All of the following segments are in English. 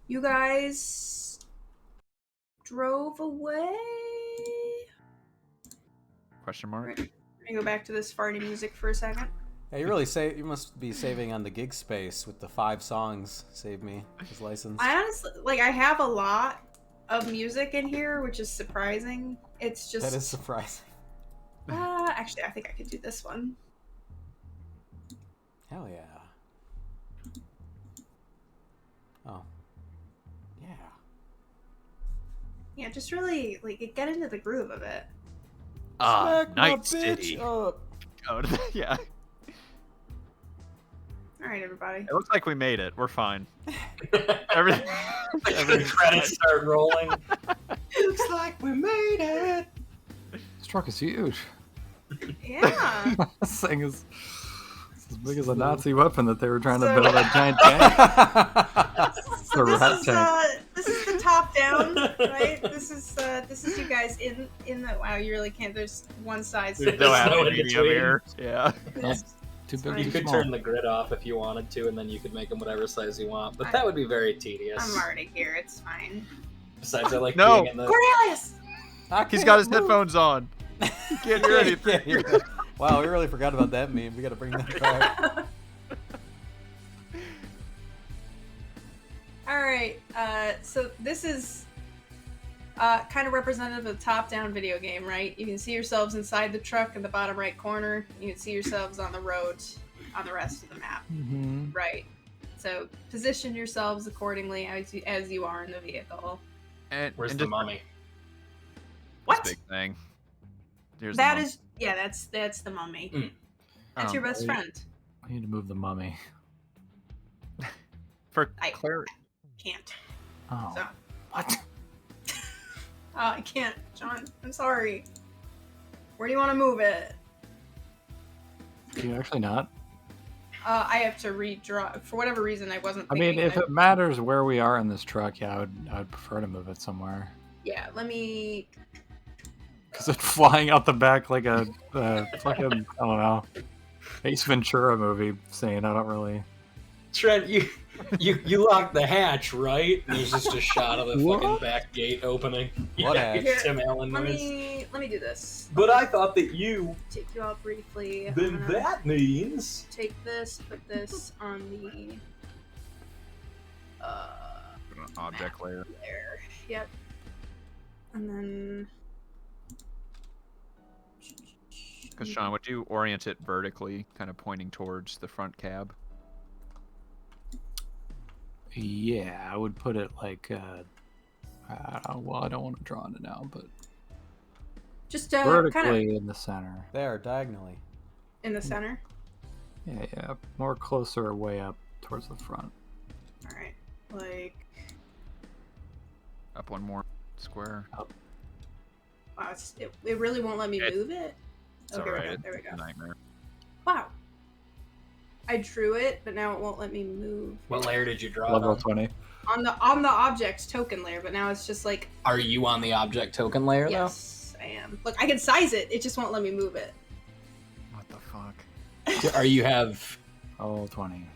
You guys drove away. Question mark? Right. Let me go back to this farty music for a second. Yeah, you must be saving on the gig space with the 5 songs. Save me his license. I honestly, I have a lot of music in here, which is surprising. It's just... That is surprising. Actually, I think I could do this one. Hell yeah. Oh. Yeah. Yeah, just really, get into the groove of it. Smack my Night bitch City. up. Oh, yeah. Alright, everybody. It looks like we made it. We're fine. The credits start rolling. Looks like we made it. This truck is huge. Yeah. This thing is as big as a Nazi weapon that they were trying to build a giant tank. So The rat tank. this is the top down, right? This is you guys in the... Wow, you really can't. There's one side. There's No no happy in medium between. here. Yeah. Too fine. big You too could small. turn the grid off if you wanted to, and then you could make them whatever size you want. But that would be very tedious. I'm already here. It's fine. Besides, I like No. being in the. Cornelius! He's got his headphones on. He can't hear anything. Can't hear that. Wow, we really forgot about that meme. We gotta bring that back. Alright, so this is kind of representative of the top-down video game, right? You can see yourselves inside the truck in the bottom right corner. You can see yourselves on the road on the rest of the map, Mm-hmm. right? So position yourselves accordingly as you are in the vehicle. And, Where's and the just mummy? this What? big thing. Here's That the is, yeah, that's the mummy. Mm. That's your best Right. friend. I need to move the mummy. for I- clarity. Can't. Oh. So, What? I can't, John. I'm sorry. Where do you want to move it? Do you actually not? I have to redraw. For whatever reason, I wasn't I thinking mean, if that- it matters where we are in this truck, yeah, I would prefer to move it somewhere. Yeah, let me... Because it's flying out the back like a fucking, I don't know, Ace Ventura movie scene. I don't really. Trent, you locked the hatch, right? And there's just a shot of the What? fucking back gate opening. What Yeah, hatch? Tim Allen Let noise. me do this. But I thought that you. Take you out briefly. I'm Then gonna that means. take this, put this on the Put an object layer. there. Yep. And then Because Sean, would you orient it vertically, kind of pointing towards the front cab? Yeah, I would put it like. Well, I don't want to draw it now, but just kind vertically of in the center. There, diagonally. in the center. Yeah, more closer way up towards the front. All right, like Up one more square. wow, it really won't let me It- move it. It's Oh, here we alright. go. There we It's a go. nightmare. Wow. I drew it, but now it won't let me move. What layer did you draw? it Level on? 20. On the objects token layer, but now it's just like Are you on the object token layer yes, I am. Look, I can size it. It just won't let me move it. What the fuck? though? Are you have Level 20.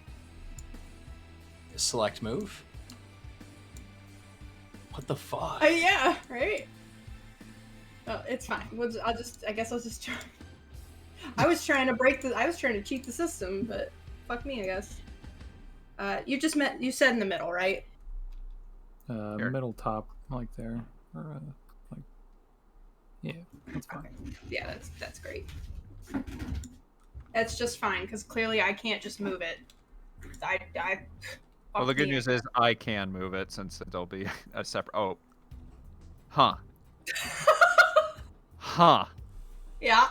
select move? What the fuck? Yeah, right. Oh, it's fine. I guess I'll just try. I was trying to cheat the system, but fuck me, I guess. You said in the middle, right? Here. Middle top, like there. Or, like. Yeah, that's fine. Okay. Yeah, that's great. That's just fine because clearly I can't just move it. Well, the fuck good me. news is I can move it since it'll be a separate. Oh. Huh. Huh. Yeah.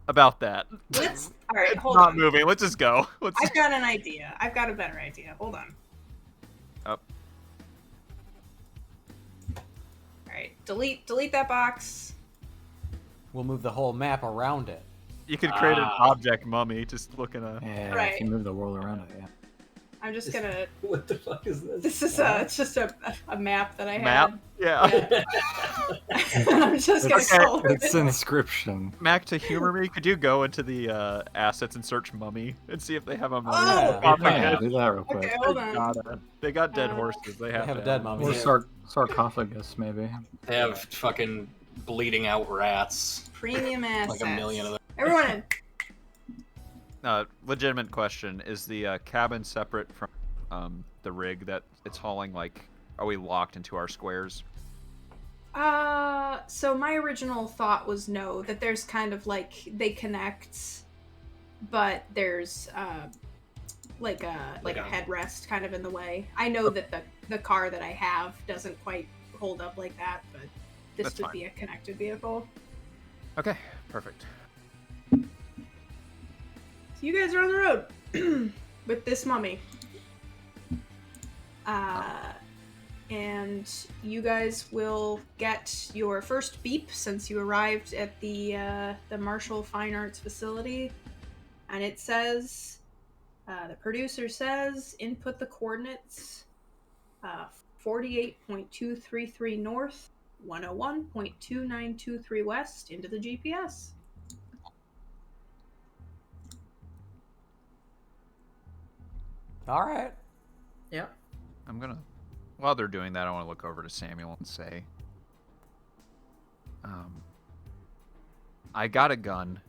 About that. Let's. All right, It's hold not on. moving. Let's just go. Let's. I've got an idea. I've got a better idea. Hold on. Up. All right, delete that box. We'll move the whole map around it. You could create an Ah. object mummy. Just looking at. Yeah, Right. if you move the world around it, yeah. I'm just gonna. What the fuck is this? This is it's just a map that I Map? had. Yeah. I'm just gonna Okay, call it's it. inscription. Mac, to humor me, could you go into the assets and search mummy and see if they have a mummy? Oh! Yeah, Sarcophagus? do that real quick. Okay, hold on. Got it. They got dead Uh, horses. They They have have to a dead mummy. Or Yeah. sarcophagus, maybe. They have fucking bleeding out rats. Premium assets. Like a million of them. Everyone in. Legitimate question: is the cabin separate from the rig that it's hauling? Like, are we locked into our squares? So my original thought was no, that there's kind of like they connect, but there's like a headrest kind of in the way. I know that the car that I have doesn't quite hold up like that, but this That's would fine. be a connected vehicle. Okay, perfect. So you guys are on the road with this mummy. And you guys will get your first beep since you arrived at the Marshall Fine Arts facility. And it says, the producer says, input the coordinates 48.233 north, 101.2923 west into the GPS. All right. Yep. I'm gonna. While they're doing that, I want to look over to Samuel and say, I got a gun,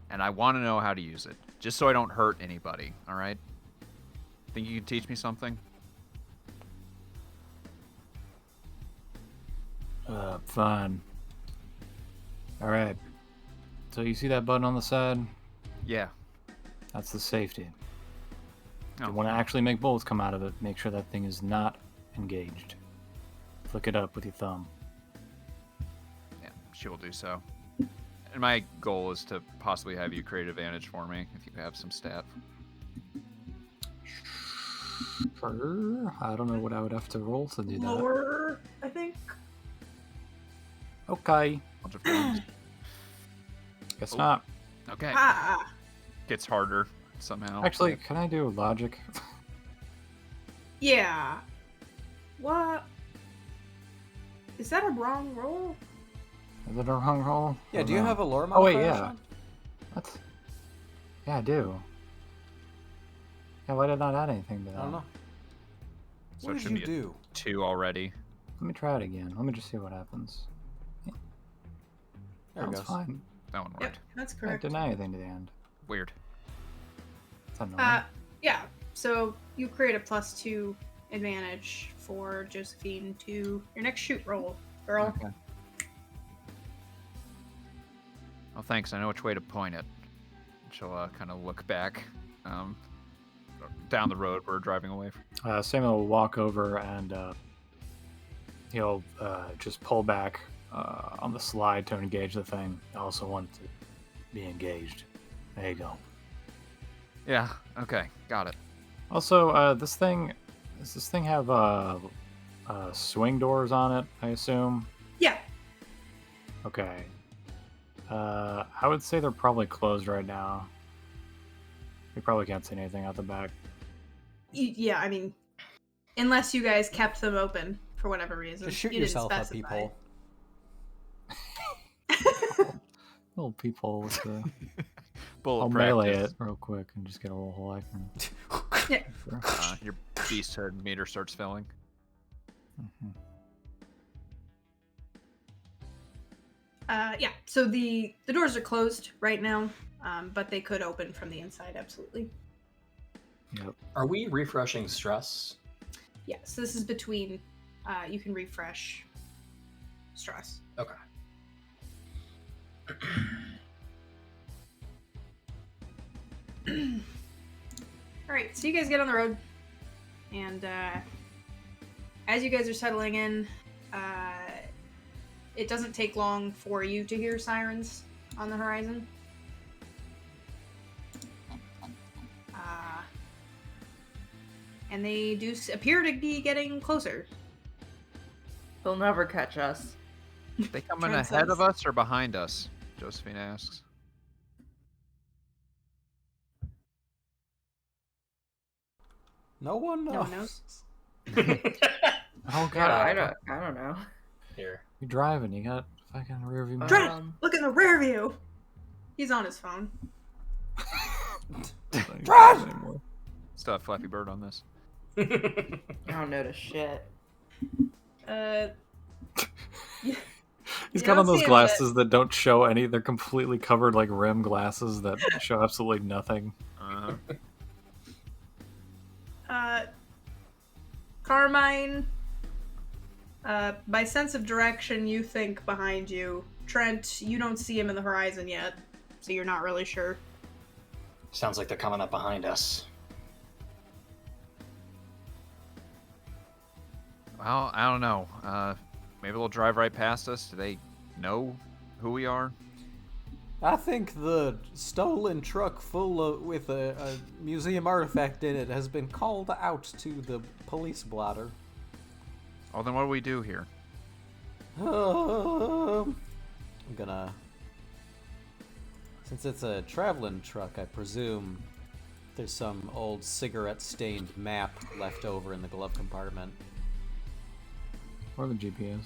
and I want to know how to use it, just so I don't hurt anybody. All right? Think you can teach me something? Fine. All right. So you see that button on the side? Yeah. That's the safety. If Oh. you want to actually make bullets come out of it, make sure that thing is not engaged. Flick it up with your thumb. Yeah, she will do so. And my goal is to possibly have you create advantage for me if you have some stat. Sure. I don't know what I would have to roll to do that. Lower, I think. Okay. Bunch of things. Guess Oh. not. Okay. Ah. Gets harder somehow. Actually, can I do logic? Yeah. What? Is that a wrong roll? Is it a wrong roll? Yeah, Or do you no? have a lore Oh, wait, modifier, yeah. Sean? What? Yeah, I do. Yeah, why did I not add anything to that? I don't know. So What it did should you be a do? 2 already. Let me try it again. Let me just see what happens. There it That's goes. fine. That one Yep, worked. that's I correct. didn't add anything to the end. Weird. It's annoying. Yeah. So you create a +2 advantage for Josephine to your next shoot roll, girl. Okay. Well, thanks. I know which way to point it. She'll kind of look back down the road we're driving away from. Samuel will walk over and he'll just pull back on the slide to engage the thing. I also want to be engaged. There you go. Yeah. Okay. Got it. Also, does this thing have swing doors on it, I assume? Yeah. Okay. I would say they're probably closed right now. We probably can't see anything out the back. Yeah, I mean, unless you guys kept them open for whatever reason. Just shoot You didn't yourself at specify. peephole. Little peephole with the... Bullet I'll practice. melee it real quick and just get a little hole I can... Yeah. Sure. Your beasthood meter starts filling. Mhm. Yeah. So the doors are closed right now, but they could open from the inside. Absolutely. Yep. Are we refreshing stress? Yeah. So this is between. You can refresh stress. Okay. All right, so you guys get on the road, and as you guys are settling in, it doesn't take long for you to hear sirens on the horizon. And they do appear to be getting closer. They'll never catch us. They coming Trent ahead of says. us or behind us? Josephine asks. No one knows. No one knows. Oh Yeah, god. I don't know. Here. You're driving. You got fucking rear view mirror. Trent, look in the rear view. He's on his phone. Drive! Still have Flappy Bird on this. I don't notice shit. He's You got don't on those see him, glasses that don't show any. They're completely covered like rim glasses that show absolutely nothing. Carmine, by sense of direction, you think behind you. Trent, you don't see him in the horizon yet, so you're not really sure. Sounds like they're coming up behind us. Well, I don't know. Maybe they'll drive right past us. Do they know who we are? I think the stolen truck with a museum artifact in it has been called out to the police blotter. Oh, then what do we do here? I'm gonna... Since it's a traveling truck, I presume there's some old cigarette-stained map left over in the glove compartment. Or the GPS.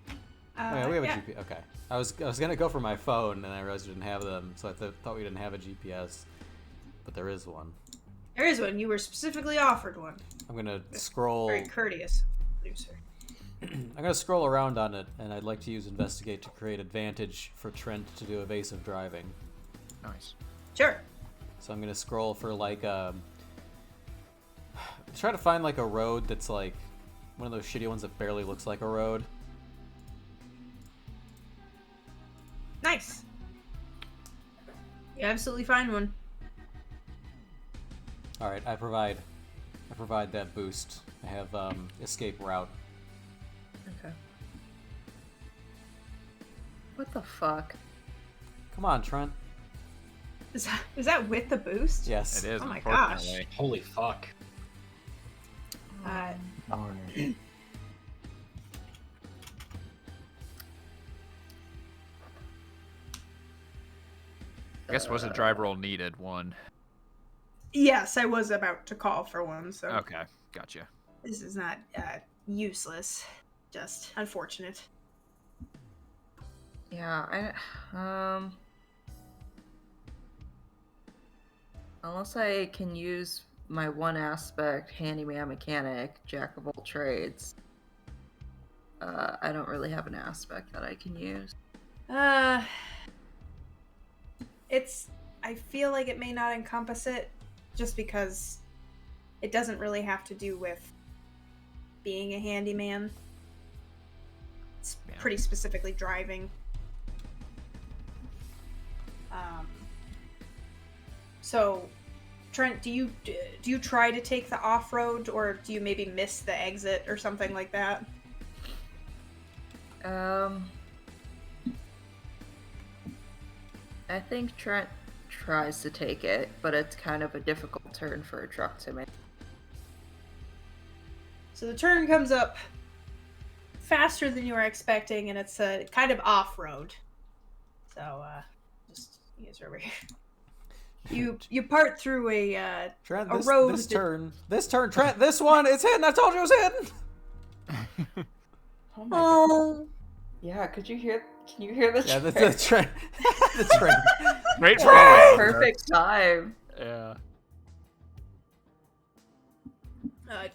Oh, yeah, we have yeah. a GPS. Okay. I was gonna go for my phone, and I realized we didn't have them, so I thought we didn't have a GPS. But there is one. There is one. You were specifically offered one. I'm gonna scroll... Very courteous, producer. I'm gonna scroll around on it, and I'd like to use Investigate to create advantage for Trent to do evasive driving. Nice. Sure. So I'm gonna scroll for like try to find like a road that's like one of those shitty ones that barely looks like a road. Nice. You absolutely find one. All right, I provide that boost. I have escape route. Okay. What the fuck? Come on, Trent. Is that with the boost? Yes. It is, Oh my gosh. unfortunately. Holy fuck. Alright. I guess was a drive roll needed one. Yes, I was about to call for one, so Okay, gotcha. this is not useless, just unfortunate. Yeah, unless I can use my one aspect, handyman mechanic, jack of all trades, I don't really have an aspect that I can use. I feel like it may not encompass it, just because it doesn't really have to do with being a handyman. It's Yeah. pretty specifically driving. So, Trent, do you try to take the off-road, or do you maybe miss the exit or something like that? I think Trent tries to take it, but it's kind of a difficult turn for a truck to make. So the turn comes up faster than you were expecting, and it's a kind of off-road. So, just you guys are over here. You part through a Trent, a this road. this turn, Trent, this one, it's hidden. I told you it was hidden. Oh my god. Yeah, can you hear the Yeah, the train? train. The train. Great for Perfect time. Yeah.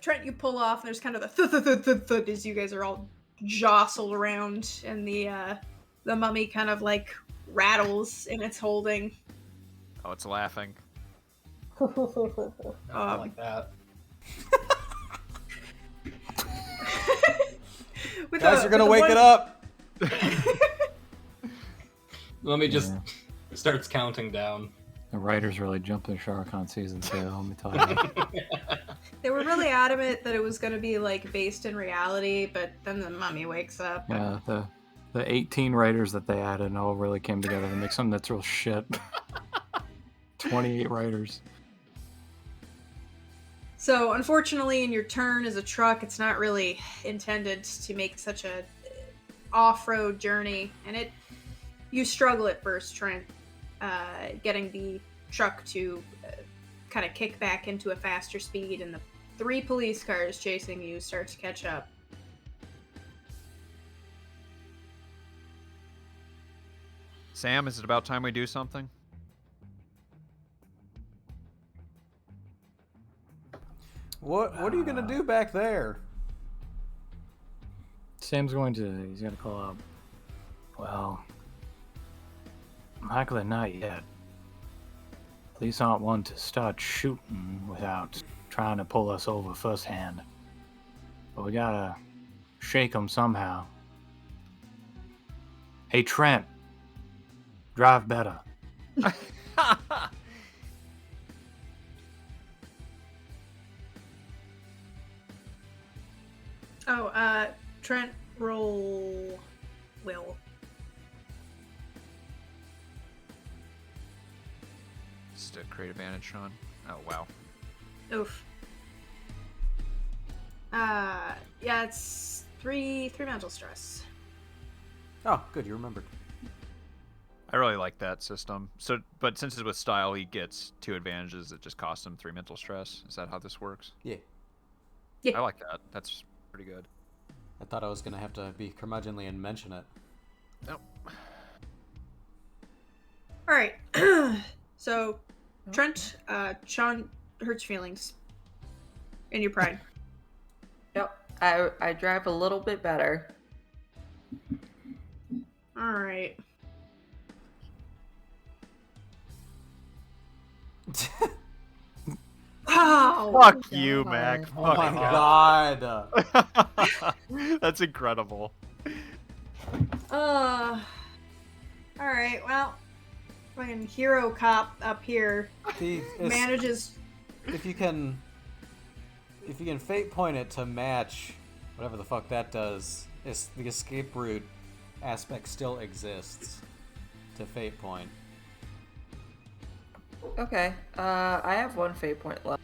Trent, you pull off, and there's kind of the thud as you guys are all jostled around, and the mummy kind of like rattles in its holding. Oh, it's laughing. Not like that. Guys are gonna wake it up. Let me just starts counting down. The writers really jumped the shark on season 2, let me tell you. They were really adamant that it was going to be like based in reality, but then the mummy wakes up. Yeah, the 18 writers that they added all really came together to make something that's real shit. 28 writers. So, unfortunately, in your turn as a truck, it's not really intended to make such a off-road journey, and you struggle at first, Trent, getting the truck to kind of kick back into a faster speed, and the 3 police cars chasing you start to catch up. Sam, is it about time we do something? What are you gonna do back there? Sam's he's gonna call out. Well, likely not yet. Police aren't one to start shooting without trying to pull us over firsthand. But we gotta shake them somehow. Hey, Trent, drive better. Oh, Trent, roll will. Just a create advantage, Sean. Oh, wow. Oof. Yeah, it's three mental stress. Oh, good, you remembered. I really like that system. So, but since it's with style, he gets 2 advantages that just cost him 3 mental stress. Is that how this works? Yeah. Yeah. I like that. That's pretty good. I thought I was gonna have to be curmudgeonly and mention it. Nope. All right. So, Trent, Sean hurts feelings in your pride. Yep. I drive a little bit better. All right. Oh, Fuck you, Mac. God. Oh my Fuck god. That's incredible. all right. Well, fucking hero cop up here manages. If you can fate point it to match whatever the fuck that does, is the escape route aspect still exists to fate point. Okay. I have 1 fate point left.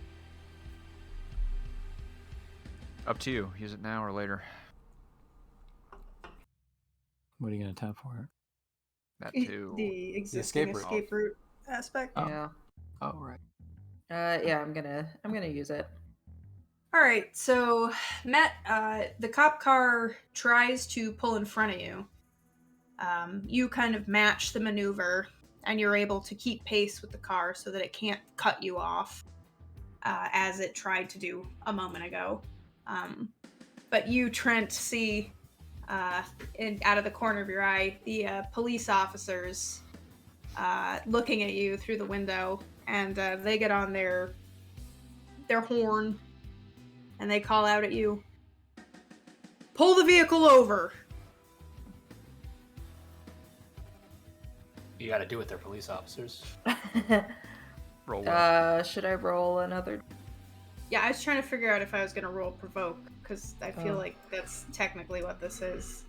Up to you. Use it now or later. What are you gonna tap for? That too. The existing escape escape route aspect. Oh. Yeah. Oh, right. Yeah. I'm gonna use it. All right, so Matt, the cop car tries to pull in front of you. You kind of match the maneuver, and you're able to keep pace with the car so that it can't cut you off, as it tried to do a moment ago. But you, Trent, see out of the corner of your eye the police officers looking at you through the window, and they get on their horn. And they call out at you, "Pull the vehicle over!" You gotta do it, they're police officers. Roll well. Should I roll another? Yeah, I was trying to figure out if I was going to roll provoke, because I feel Oh. like that's technically what this is.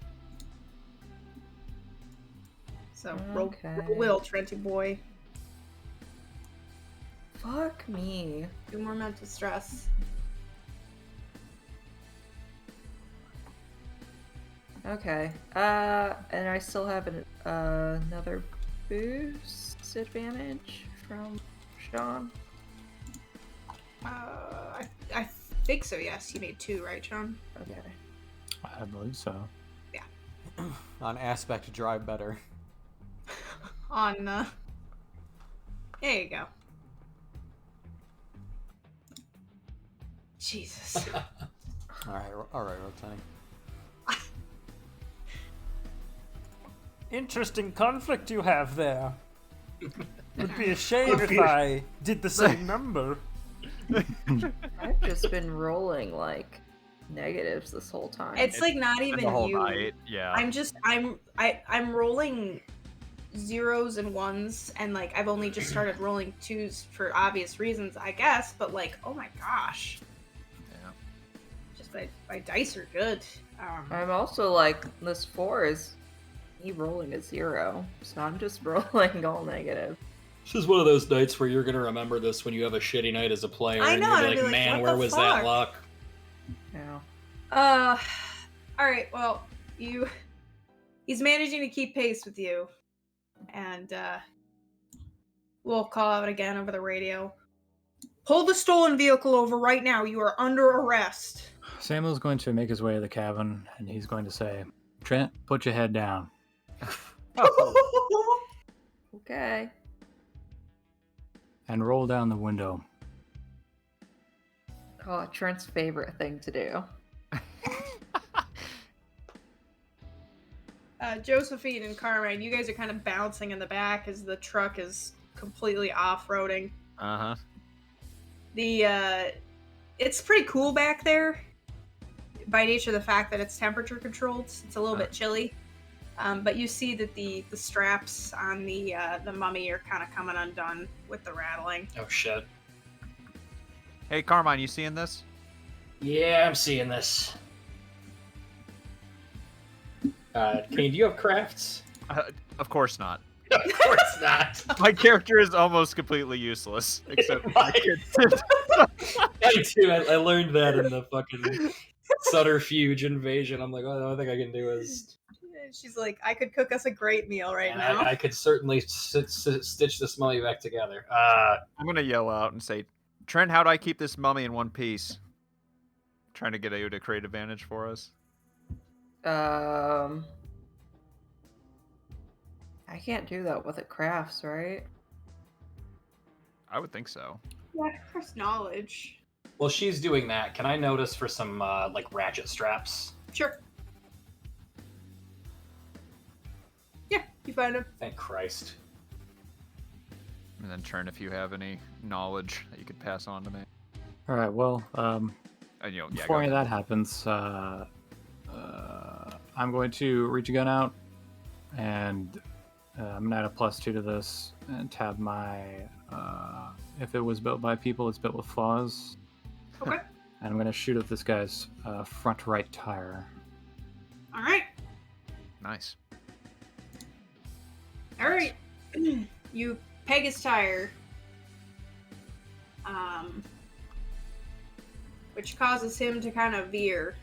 So, roll will, Trenty boy. Fuck me. 2 more mental stress. Okay. And I still have another boost advantage from Sean. I think so, yes. You made 2, right, Sean? Okay. I believe so. On aspect to drive better. On, there you go. Jesus. Alright, Rotani. Interesting conflict you have there. Would be a shame if I did the same number. I've just been rolling like negatives this whole time. It's like not And even the whole you. night, yeah. I'm rolling 0s and 1s, and like I've only just started rolling 2s for obvious reasons, I guess. But like, oh my gosh, Yeah. just my dice are good. I'm also like, this 4 is me rolling a 0, so I'm just rolling all negative. This is one of those nights where you're gonna remember this when you have a shitty night as a player. I and know, you're I'd gonna be like, man, what where the was fuck?" that luck? Yeah. All right. Well, he's managing to keep pace with you, and we'll call out again over the radio. Pull the stolen vehicle over right now. You are under arrest. Samuel's going to make his way to the cabin, and he's going to say, Trent, put your head down. Okay. And roll down the window. Oh, Trent's favorite thing to do. Josephine and Carmine, you guys are kind of bouncing in the back as the truck is completely off-roading. Uh-huh. It's pretty cool back there by nature of the fact that it's temperature controlled. It's a little bit chilly. But you see that the straps on the mummy are kind of coming undone with the rattling. Oh shit. Hey, Carmine, you seeing this? Yeah, I'm seeing this. Kane, do you have crafts? Of course not. Of course not. My character is almost completely useless, except I too. I learned that in the fucking subterfuge invasion. I'm like, oh, the only thing I can do is. She's like, I could cook us a great meal right And now. I could certainly stitch this mummy back together. I'm gonna yell out and say, Trent, how do I keep this mummy in one piece? Trying to get you to create advantage for us. I can't do that with the crafts, right? I would think so. Yeah, first knowledge. Well, she's doing that. Can I notice for some like ratchet straps? Sure. Yeah, you find him. Thank Christ. And then Trent, if you have any knowledge that you could pass on to me. All right, well, And, yeah, before go any of ahead. that happens, I'm going to reach a gun out, and I'm going to add a +2 to this, and tab my, if it was built by people, it's built with flaws. Okay. And I'm going to shoot at this guy's front right tire. All right. Nice. All right. You peg his tire, which causes him to kind of veer.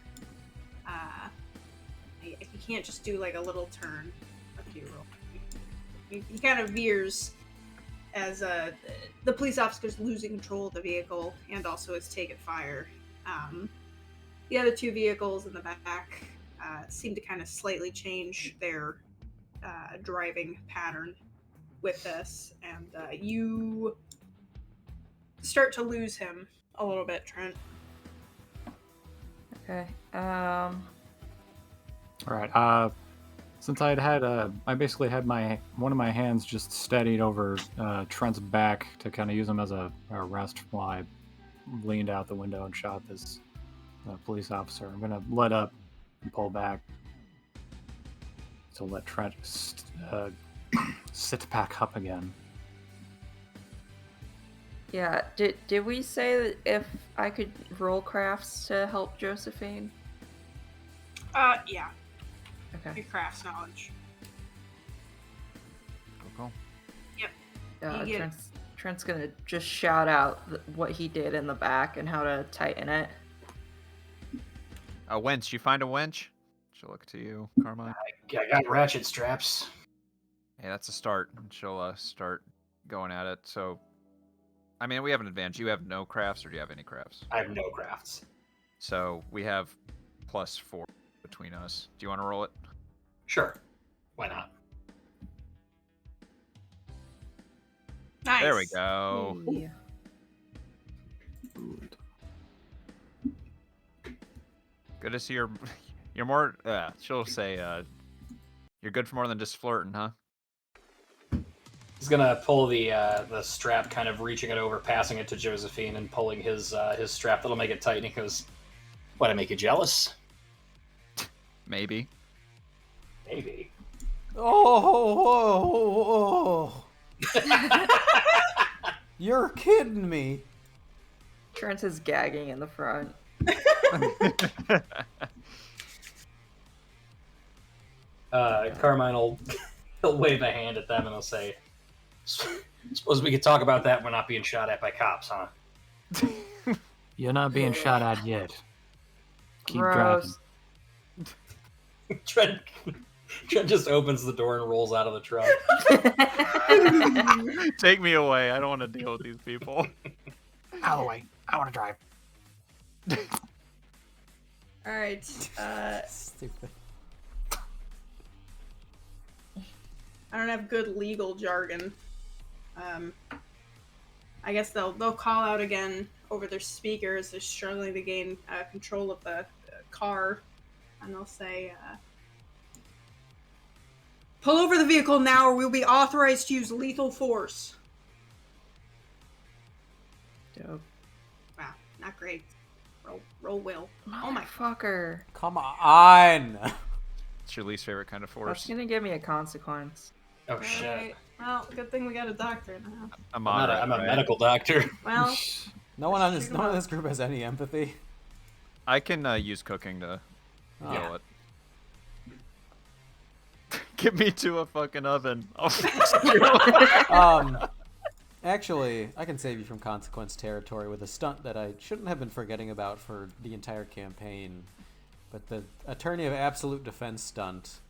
He can't just do like a little turn. Up to you, roll. He kind of veers as the police officer's losing control of the vehicle and also is taking fire. The other two vehicles in the back seem to kind of slightly change their driving pattern with this, and you start to lose him a little bit, Trent. Okay. All right. Since I basically had one of my hands just steadied over Trent's back to kind of use him as a rest while I leaned out the window and shot this police officer. I'm gonna let up and pull back to let Trent sit back up again. Yeah. Did we say that if I could roll crafts to help Josephine? Yeah. Okay. Your crafts knowledge. Cool. You get it. Trent's gonna just shout out what he did in the back and how to tighten it. A winch. You find a winch? She'll look to you, Carmine. I got ratchet straps. Hey, that's a start. She'll start going at it. So, I mean, we have an advantage. You have no crafts, or do you have any crafts? I have no crafts. So we have +4 between us. Do you want to roll it? Sure. Why not? Nice. There we go. Yeah. Good to see you're more. She'll say, you're good for more than just flirting, huh? He's gonna pull the strap, kind of reaching it over, passing it to Josephine, and pulling his strap. That'll make it tight. And he goes, "What? I make you jealous? Maybe. Maybe." Oh. You're kidding me. Trent is gagging in the front. Carmine will he'll wave a hand at them and he'll say, "Suppose we could talk about that. We're not being shot at by cops, huh?" You're not being shot at yet. Keep Gross. driving. Trent just opens the door and rolls out of the truck. Take me away. I don't want to deal with these people. Out of the way. I want to drive. All right. Stupid. I don't have good legal jargon. I guess they'll call out again over their speakers. They're struggling to gain control of the car, and they'll say, "Pull over the vehicle now, or we'll be authorized to use lethal force." Dope. Wow, not great. Roll will. Oh my. Fucker. Come on. It's your least favorite kind of That's force. gonna give me a consequence. Oh shit! Alright. Well, good thing we got a doctor now. I'm a medical doctor. Well, No one in this group has any empathy. I can use cooking to Oh. kill it. Get me to a fucking oven. I'll fix you. Actually, I can save you from consequence territory with a stunt that I shouldn't have been forgetting about for the entire campaign. But the attorney of absolute defense stunt.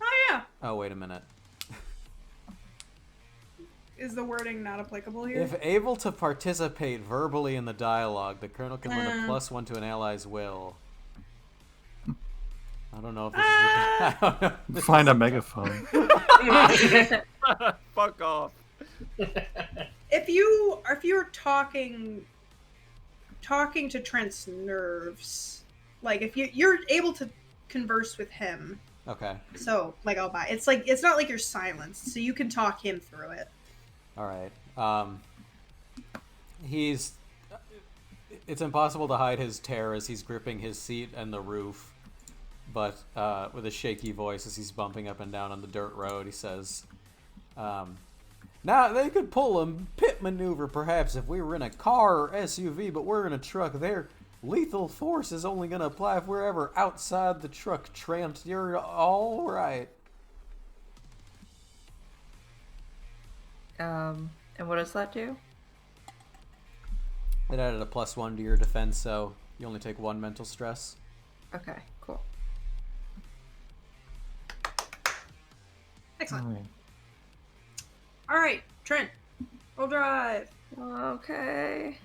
oh yeah. Oh, wait a minute. Is the wording not applicable here? If able to participate verbally in the dialogue, the colonel can win a +1 to an ally's will. I don't know if this is I don't know if this Find is a megaphone. Fuck off. If you're talking to Trent's nerves, like if you're able to converse with him, Okay. so like I'll buy. It's like it's not like you're silenced, so you can talk him through it. All right. It's impossible to hide his terror as he's gripping his seat and the roof. But with a shaky voice as he's bumping up and down on the dirt road, he says, now, they could pull a pit maneuver perhaps if we were in a car or SUV, but we're in a truck. Their lethal force is only going to apply if we're ever outside the truck, Trent. You're all right. And what does that do? It added a +1 to your defense, so you only take 1 mental stress. Okay, cool. Excellent. Alright. All right, Trent, roll drive. Okay.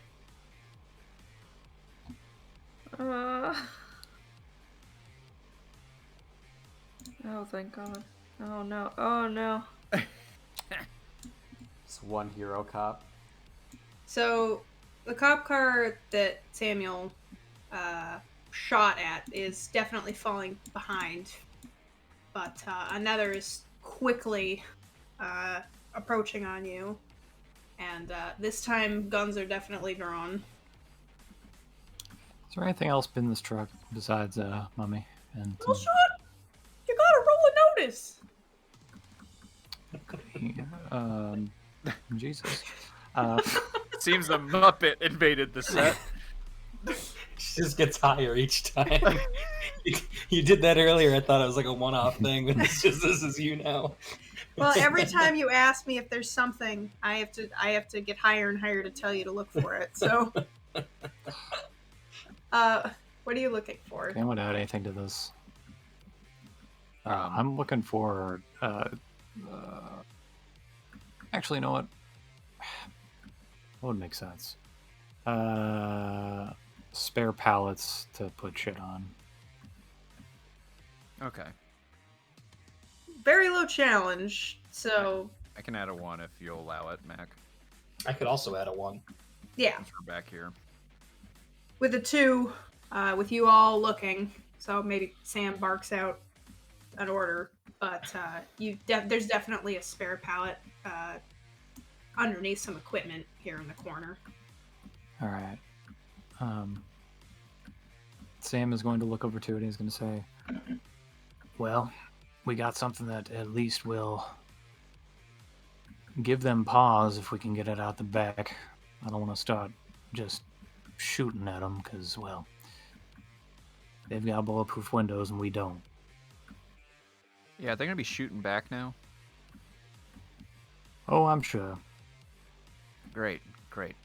Oh, thank God. Oh no. Oh no. It's 1 hero cop. So, the cop car that Samuel shot at is definitely falling behind, but another is quickly approaching on you, and this time guns are definitely drawn. Is there anything else in this truck besides Mummy? And Well, shut! You gotta roll a notice. Jesus. Seems a Muppet invaded the set. She just gets higher each time. You did that earlier. I thought it was like a one-off thing, but it's just this is you now. Well, every time you ask me if there's something, I have to get higher and higher to tell you to look for it. So, what are you looking for? Okay, I won't add anything to this. I'm looking for. Actually, you know what? What would make sense? Spare pallets to put shit on. Okay. Very low challenge. So, I can add a 1 if you'll allow it, Mac. I could also add a 1. yeah, Since we're back here. with a 2, with you all looking. So maybe Sam barks out an order, but there's definitely a spare pallet underneath some equipment here in the corner. All right. Sam is going to look over to it and he's going to say, well, we got something that at least will give them pause if we can get it out the back. I don't want to start just shooting at them because, well, they've got bulletproof windows and we don't. Yeah, they're gonna be shooting back now. Oh, I'm sure. Great, great.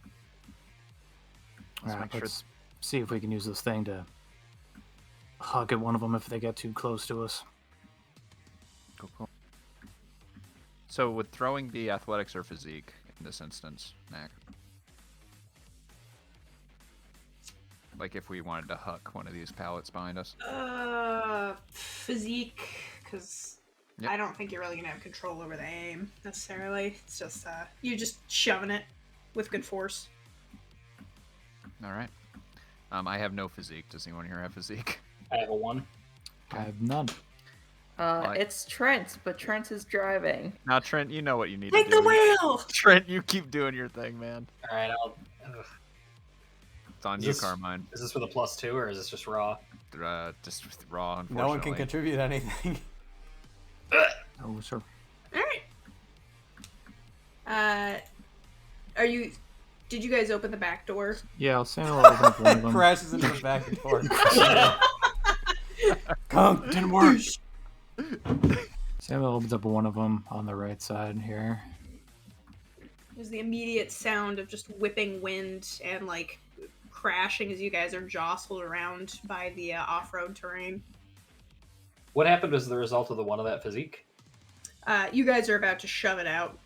All Let's right, make sure- let's see if we can use this thing to hug at one of them if they get too close to us. Cool. So, would throwing be athletics or physique in this instance, Mac? Like if we wanted to huck one of these pallets behind us. Physique, because Yep. I don't think you're really gonna have control over the aim necessarily. It's just you just shoving it with good force. All right. I have no physique. Does anyone here have physique? I have a 1. I have none. It's Trent, but Trent is driving. Now, Trent, you know what you need Take to do. the wheel! Trent, you keep doing your thing, man. All right, I'll. It's on Is you, this- Carmine. Is this with a +2 or is this just raw? Just with raw, unfortunately. No one can contribute anything. Oh, sir. Alright. Did you guys open the back door? Yeah, Samuel opened up one of them. Crashes into the back and forth. Kunk. Didn't work. Samuel opens up one of them on the right side here. There's the immediate sound of just whipping wind and like crashing as you guys are jostled around by the off-road terrain. What happened as the result of the one of that physique? You guys are about to shove it out.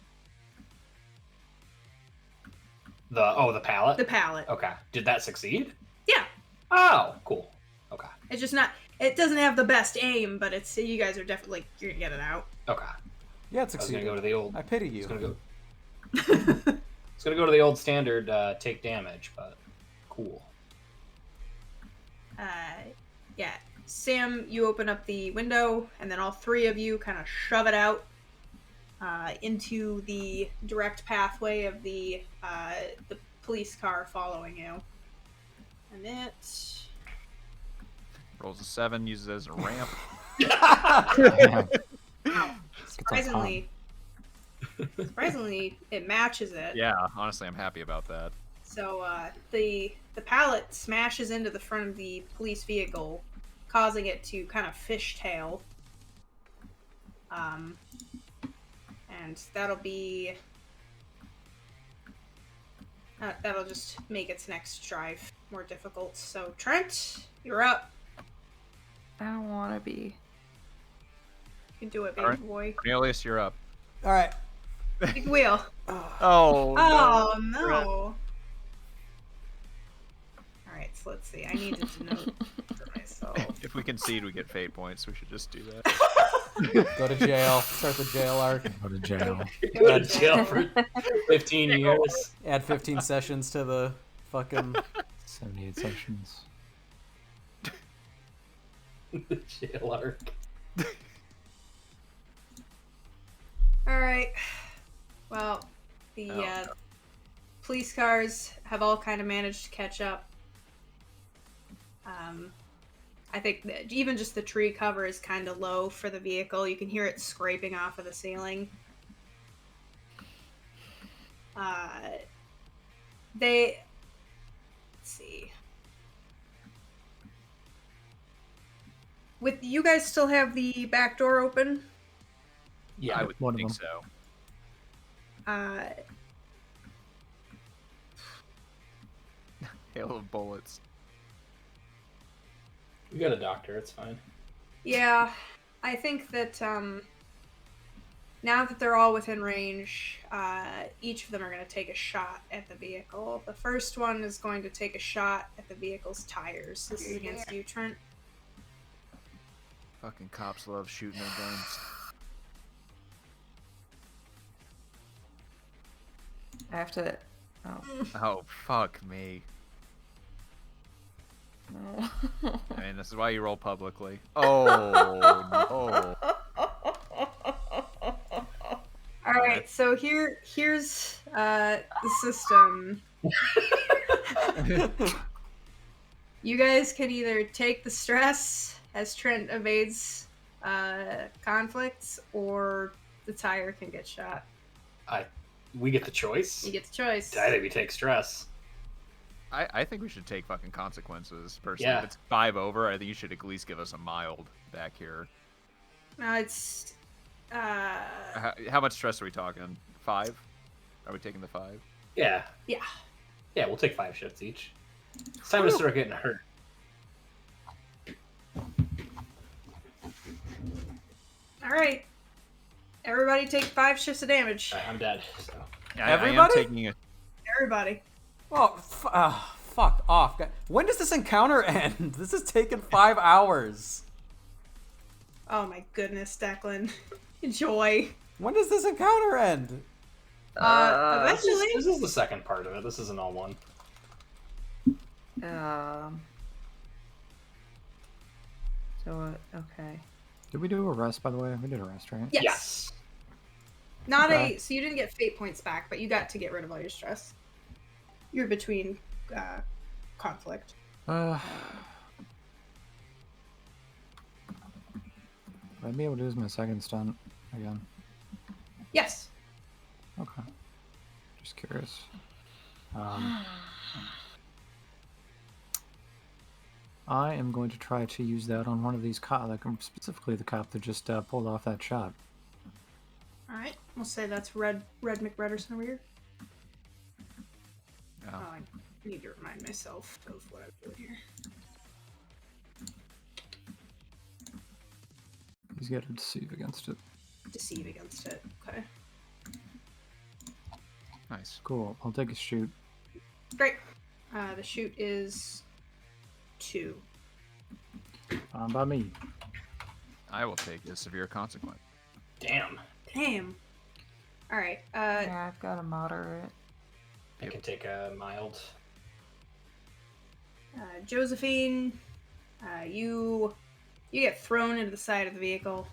The pallet? The pallet. Okay. Did that succeed? Yeah. Oh, cool. Okay. It's just not. It doesn't have the best aim, but it's you guys are definitely you're gonna get it out. Okay. Yeah, it I was gonna succeeded. go to the old. I pity you. It's gonna go. It's gonna go to the old standard take damage, but cool. Yeah. Sam, you open up the window, and then all three of you kind of shove it out into the direct pathway of the police car following you. And it Rolls a 7, uses it as a ramp. surprisingly, it matches it. Yeah, honestly, I'm happy about that. So the pallet smashes into the front of the police vehicle, causing it to kind of fishtail. And that'll be that'll just make its next drive more difficult. So Trent, you're up. I don't want to be. You can do it, baby Alright. boy. Cornelius, you're up. All right. Big wheel. Oh, Oh no. Alright, so let's see. I needed to note for myself. If we concede, we get fate points. We should just do that. Go to jail. Start the jail arc. Go to jail. Go to jail for 15 years. Add 15 sessions to the fucking. 78 sessions. The jail arc. Alright. Well, the Oh, no. police cars have all kind of managed to catch up. I think that even just the tree cover is kind of low for the vehicle. You can hear it scraping off of the ceiling. Let's see. With you guys still have the back door open? Yeah. I would One of think them. so. Hail of bullets. We got a doctor. It's fine. Yeah, I think that now that they're all within range, each of them are going to take a shot at the vehicle. The first one is going to take a shot at the vehicle's tires. This is against you, Trent. Fucking cops love shooting their guns. I have to. Oh Oh, fuck me. no. I mean, this is why you roll publicly. Oh, no. All right, so here's the system. You guys can either take the stress as Trent evades conflicts, or the tire can get shot. We get the choice. You get the choice. I think we take stress. I think we should take fucking consequences, personally. Yeah. If it's 5 over, I think you should at least give us a mild back here. No, it's How much stress are we talking? 5? Are we taking the 5? Yeah. yeah. Yeah, we'll take 5 shits each. It's time to start getting hurt. All right. Everybody take 5 shifts of damage. I'm dead. So. Yeah, Everybody? I am taking a... Everybody. Oh, Fuck off. When does this encounter end? This has taken 5 hours. Oh my goodness, Declan. Enjoy. When does this encounter end? Eventually. This is the second part of it. This isn't all one. Okay. Did we do a rest, by the way? We did a rest, right? Yes. Not Okay. so you didn't get fate points back, but you got to get rid of all your stress. You're between conflict. Would I be able to use my second stunt again? Yes. Okay. Just curious. I am going to try to use that on one of these cops, like specifically the cop that just pulled off that shot. All right. We'll say that's Red McRedderson over here. Oh. Oh, I need to remind myself of what I'm doing here. He's got to deceive against it. Deceive against it. Okay. Nice. Cool. I'll take a shoot. Great. The shoot is 2. By me. I will take a severe consequence. Damn. Damn. All right. Yeah, I've got a moderate. I can take a mild. Josephine, you get thrown into the side of the vehicle.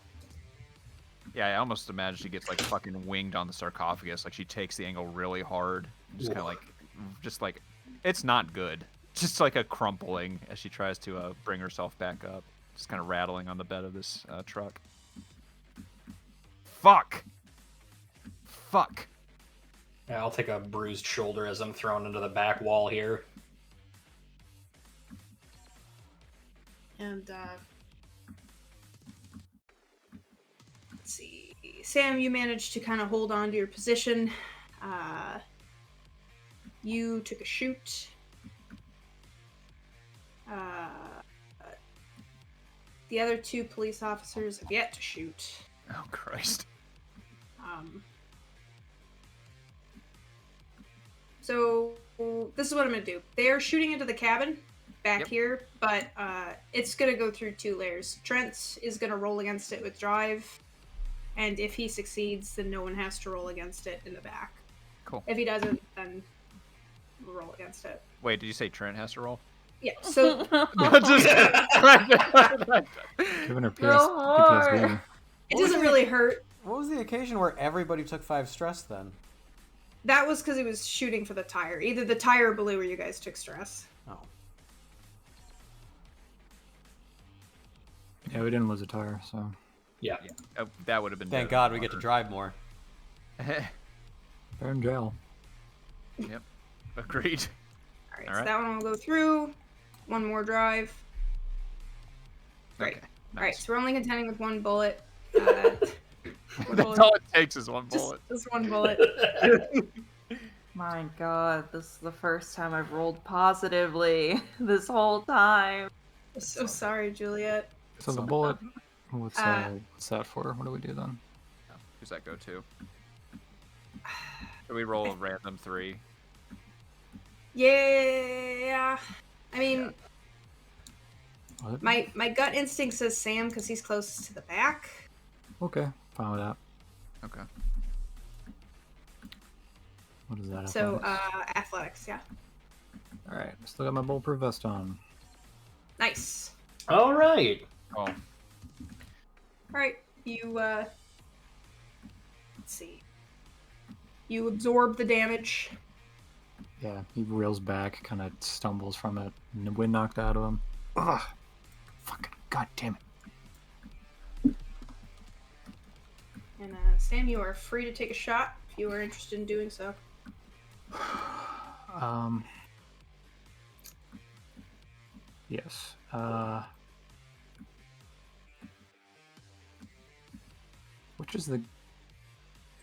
Yeah, I almost imagine she gets like fucking winged on the sarcophagus. Like she takes the angle really hard. Just kind of like, it's not good. Just like a crumpling as she tries to bring herself back up. Just kind of rattling on the bed of this truck. Fuck! Yeah, I'll take a bruised shoulder as I'm thrown into the back wall here. And let's see, Sam, you managed to kind of hold on to your position. You took a shoot. The other 2 police officers have yet to shoot. Oh, Christ. So this is what I'm gonna do. They are shooting into the cabin back Yep. here, but it's gonna go through 2 layers. Trent is gonna roll against it with drive, and if he succeeds, then no one has to roll against it in the back. Cool. If he doesn't, then we'll roll against it. Wait, did you say Trent has to roll? Yeah. So Giving her No more. PTSD. it doesn't really hurt. What was the occasion where everybody took 5 stress then? That was because he was shooting for the tire. Either the tire or blue, where you guys took stress. Oh. Yeah, we didn't lose a tire, so. Yeah. That would have been. Thank dead God in we get to water. drive more. They're in jail. Yep. Agreed. All right. All So right. that one will go through. One more drive. Great. Okay. All right. Nice. So we're only contending with 1 bullet. One That's bullet. all it takes is one bullet. Just 1 bullet. My god, this is the first time I've rolled positively this whole time. I'm so sorry, Juliet. So the So- bullet, what's that for? What do we do then? Who's that go to? Can we roll a random 3? Yeah. I mean, What? my gut instinct says Sam because he's closest to the back. Okay, fine with that. Okay. What is that? So athletics? athletics, yeah. All right, still got my bulletproof vest on. Nice. All right. Oh, All right, you let's see. You absorb the damage. Yeah, he reels back, kind of stumbles from it, and the wind knocked out of him. Ugh! Fucking god damn it! And Sam, you are free to take a shot if you are interested in doing so. Yes. Which is the?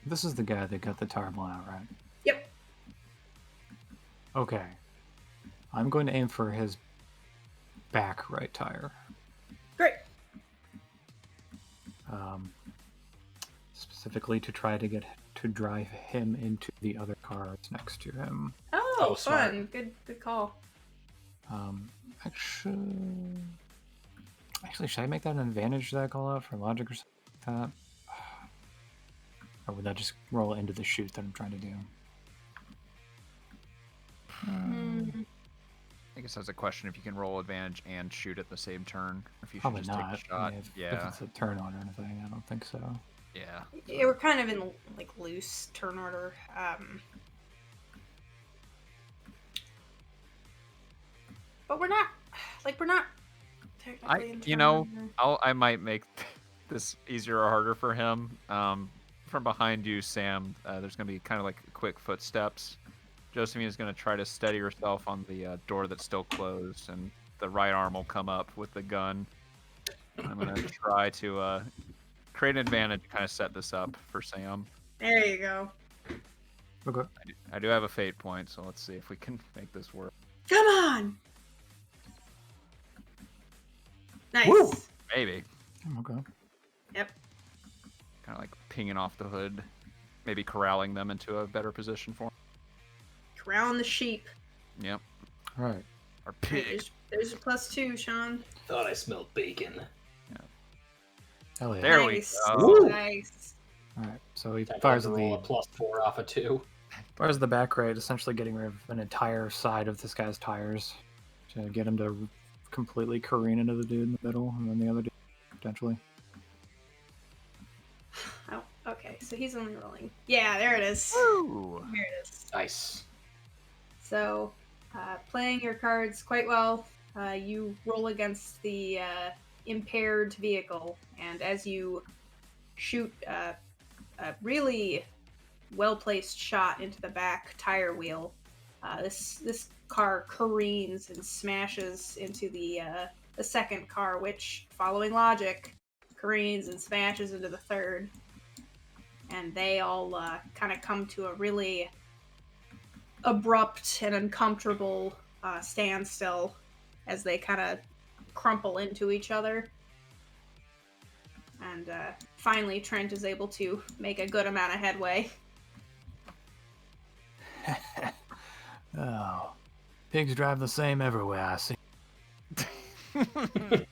This is the guy that got the tire blown out, right? Yep. Okay. I'm going to aim for his back right tire. Great. Specifically to try to get to drive him into the other cars next to him. Oh, Oh, smart. fun. Good call. Actually, should I make that an advantage that I call out for logic or something like that? Or would that just roll into the shoot that I'm trying to do? I guess that's a question if you can roll advantage and shoot at the same turn. If you should Probably just not. take a shot. If Yeah. it's a turn order or anything, I don't think so. Yeah. Yeah, we're kind of in like loose turn order. But we're not technically in turn order. I might make this easier or harder for him. From behind you, Sam, there's gonna be kind of like quick footsteps. Josephine is gonna try to steady herself on the door that's still closed, and the right arm will come up with the gun. I'm gonna try to create an advantage, kind of set this up for Sam. There you go. Okay. I do have a fate point, so let's see if we can make this work. Come on. Nice. Woo! Maybe. Okay. Yep. Kind of like pinging off the hood, maybe corralling them into a better position for him. Corralling the sheep. Yep. All right. Or Hey, pig. there's your +2, Sean. Thought I smelled bacon. Hell yeah. There we Nice. go. Nice. All right. So he Time fires to at roll a the +4 off a 2. the back right, essentially getting rid of an entire side of this guy's tires to get him to completely careen into the dude in the middle, and then the other dude potentially. Oh, okay. So he's only rolling. Yeah, there it is. Woo! Here it is. Nice. So, playing your cards quite well, you roll against the impaired vehicle, and as you shoot a really well-placed shot into the back tire wheel, this car careens and smashes into the second car, which, following logic, careens and smashes into the third, and they all kind of come to a really abrupt and uncomfortable standstill as they kind of crumple into each other. And finally, Trent is able to make a good amount of headway. Oh, pigs drive the same everywhere, I see. I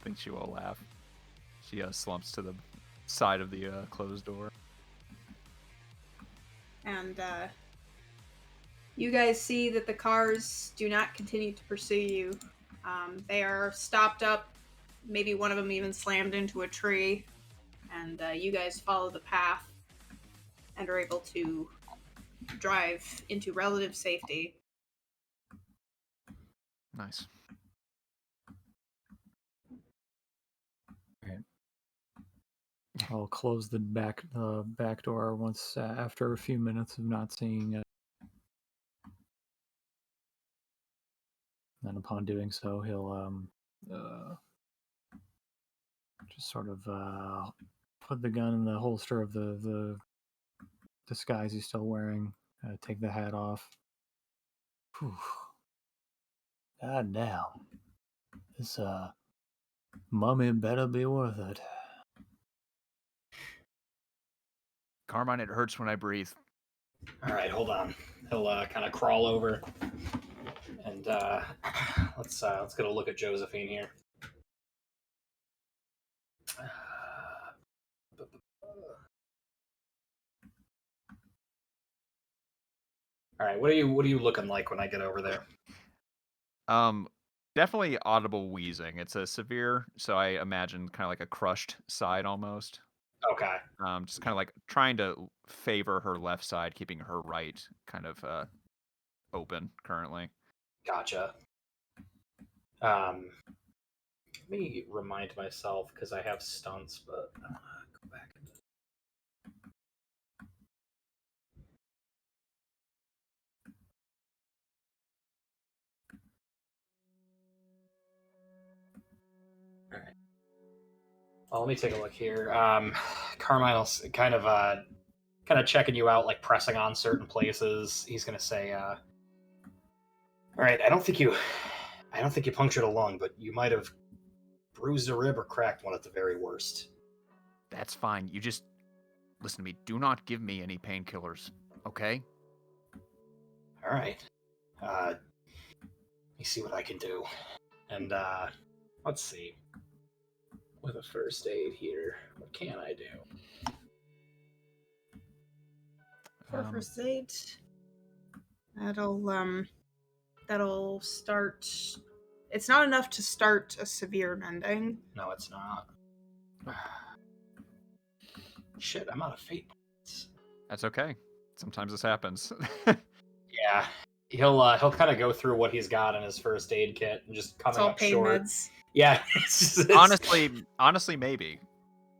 think she will laugh. She slumps to the side of the closed door. And you guys see that the cars do not continue to pursue you. They are stopped up. Maybe one of them even slammed into a tree. And you guys follow the path and are able to drive into relative safety. Nice. I'll close the back door once after a few minutes of not seeing it. And upon doing so, he'll just sort of put the gun in the holster of the disguise he's still wearing. Take the hat off. Whew. God damn. This mummy better be worth it. Carmine, it hurts when I breathe. All right, hold on. He'll kind of crawl over, and let's get a look at Josephine here. All right, what are you looking like when I get over there? Definitely audible wheezing. It's a severe, so I imagine kind of like a crushed side almost. Okay. Just kind of like trying to favor her left side, keeping her right kind of open currently. Gotcha. Let me remind myself because I have stunts, but I want to go back into. All right. Well, let me take a look here. Carmine's kind of checking you out, like pressing on certain places. He's gonna say, "All right, I don't think you punctured a lung, but you might have bruised a rib or cracked one at the very worst." That's fine. You just listen to me. Do not give me any painkillers, okay? All All right. Let me see what I can do. And let's see. With a first aid here, what can I do? For first aid, that'll start. It's not enough to start a severe mending. No, it's not. Shit, I'm out of fate points. That's okay. Sometimes this happens. Yeah, he'll kind of go through what he's got in his first aid kit and just It's coming all up pain short. meds. Yeah, honestly, maybe.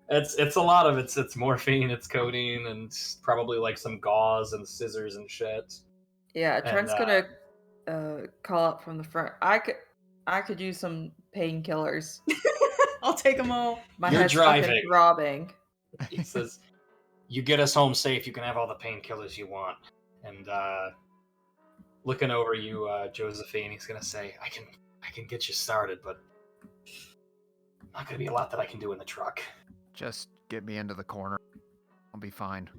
it's a lot of it's morphine, it's codeine, and probably like some gauze and scissors and shit. Yeah, And, Trent's gonna call up from the front. I could use some painkillers. I'll take them all. My You're head's fucking driving. throbbing. He says, "You get us home safe, you can have all the painkillers you want." And looking over you, Josephine, he's gonna say, "I can get you started, but not gonna be a lot that I can do in the truck." Just get me into the corner. I'll be fine.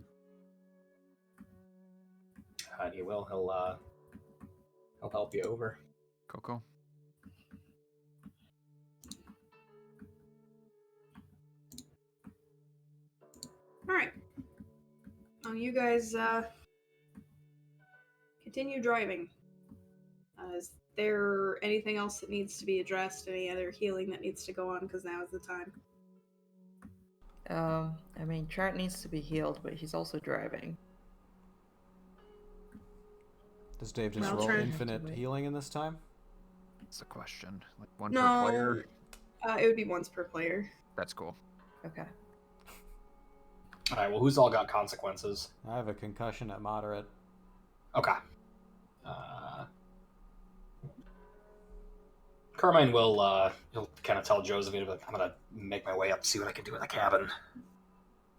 And he will. He'll help you over. Coco. All right. You guys continue driving. Is there anything else that needs to be addressed? Any other healing that needs to go on? Because now is the time. I mean, Trent needs to be healed, but he's also driving. Does Dave just Well, roll Trent- infinite healing in this time? That's a question. Like one No, per player. it would be once per player. That's cool. Okay. All right. Well, who's all got consequences? I have a concussion at moderate. Okay. Carmine will he'll kind of tell Josephine, like, I'm gonna make my way up to see what I can do in the cabin.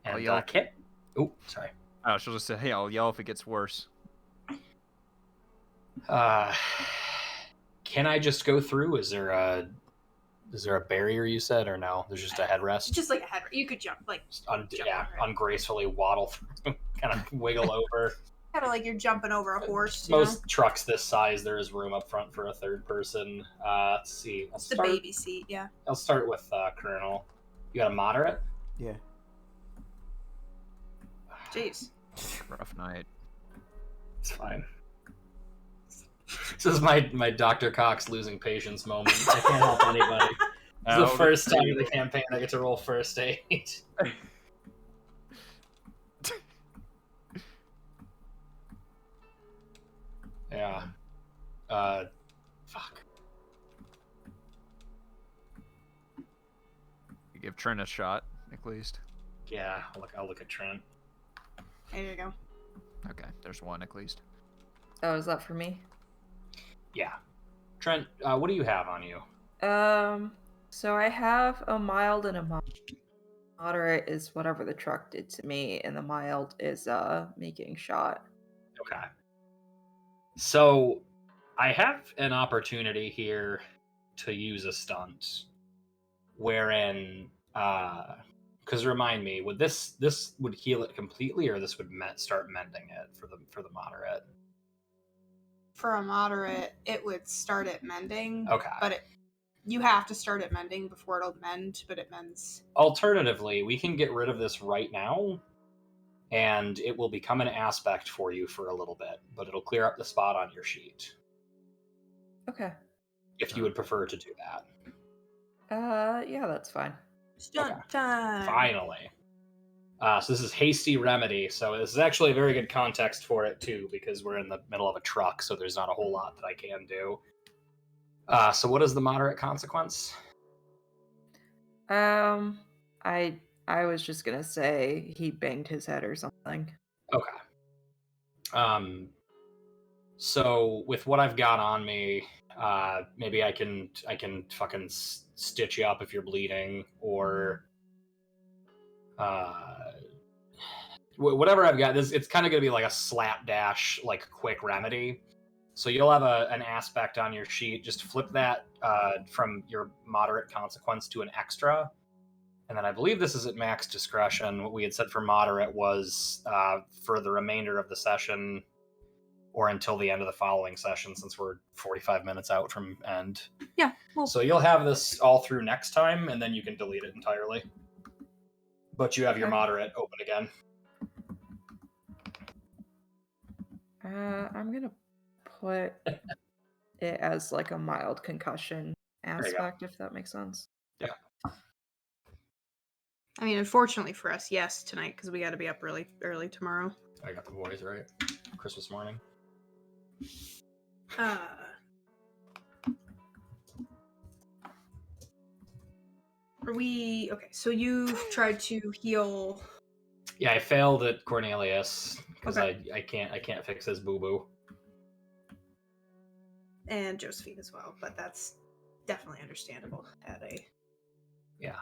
I'll And yell. Kit. Oh, sorry. Oh, she'll just say, "Hey, I'll yell if it gets worse." Can I just go through? Is there a barrier you said, or no? There's just a headrest. Just like a head. You could jump, like Just jump over it. ungracefully waddle through, kind of wiggle over. kind of like you're jumping over a horse. Most trucks this size, there is room up front for a third person. Let's see. It's the baby seat, yeah. I'll start with Colonel. You got a moderate? Yeah. Jeez. Rough night. It's fine. This is my Dr. Cox losing patience moment. I can't help anybody. It's the first time in the campaign I get to roll first aid. Yeah. Fuck. You give Trent a shot, at least. Yeah, I'll look at Trent. There you go. Okay, there's one at least. Oh, is that for me? Yeah. Trent, what do you have on you? So I have a mild and a moderate is whatever the truck did to me, and the mild is me getting shot. Okay. So, I have an opportunity here to use a stunt, wherein, because remind me, would this would heal it completely, or this would start mending it for the moderate? For a moderate, it would start at mending. Okay. But you have to start at mending before it'll mend, but it mends. Alternatively, we can get rid of this right now, and it will become an aspect for you for a little bit, but it'll clear up the spot on your sheet. Okay. If you would prefer to do that. Yeah, that's fine. Stunt time. Finally. So this is Hasty Remedy. So this is actually a very good context for it, too, because we're in the middle of a truck, so there's not a whole lot that I can do. So what is the moderate consequence? I was just gonna say he banged his head or something. Okay. So with what I've got on me, maybe I can fucking stitch you up if you're bleeding, or whatever I've got. It's kind of gonna be like a slapdash, like quick remedy. So you'll have an aspect on your sheet. Just flip that from your moderate consequence to an extra. And then I believe this is at max discretion. What we had said for moderate was for the remainder of the session, or until the end of the following session, since we're 45 minutes out from end. Yeah. Well, So you'll have this all through next time, and then you can delete it entirely. But you have your Okay. moderate open again. I'm gonna put it as like a mild concussion you go. aspect, if that makes sense. I mean, unfortunately for us, yes, tonight because we got to be up early tomorrow. I got the boys right. Christmas morning. Uh, are we okay? So you've tried to heal. Yeah, I failed at Cornelius because Okay. I can't fix his boo boo. And Josephine as well, but that's definitely understandable at a Yeah.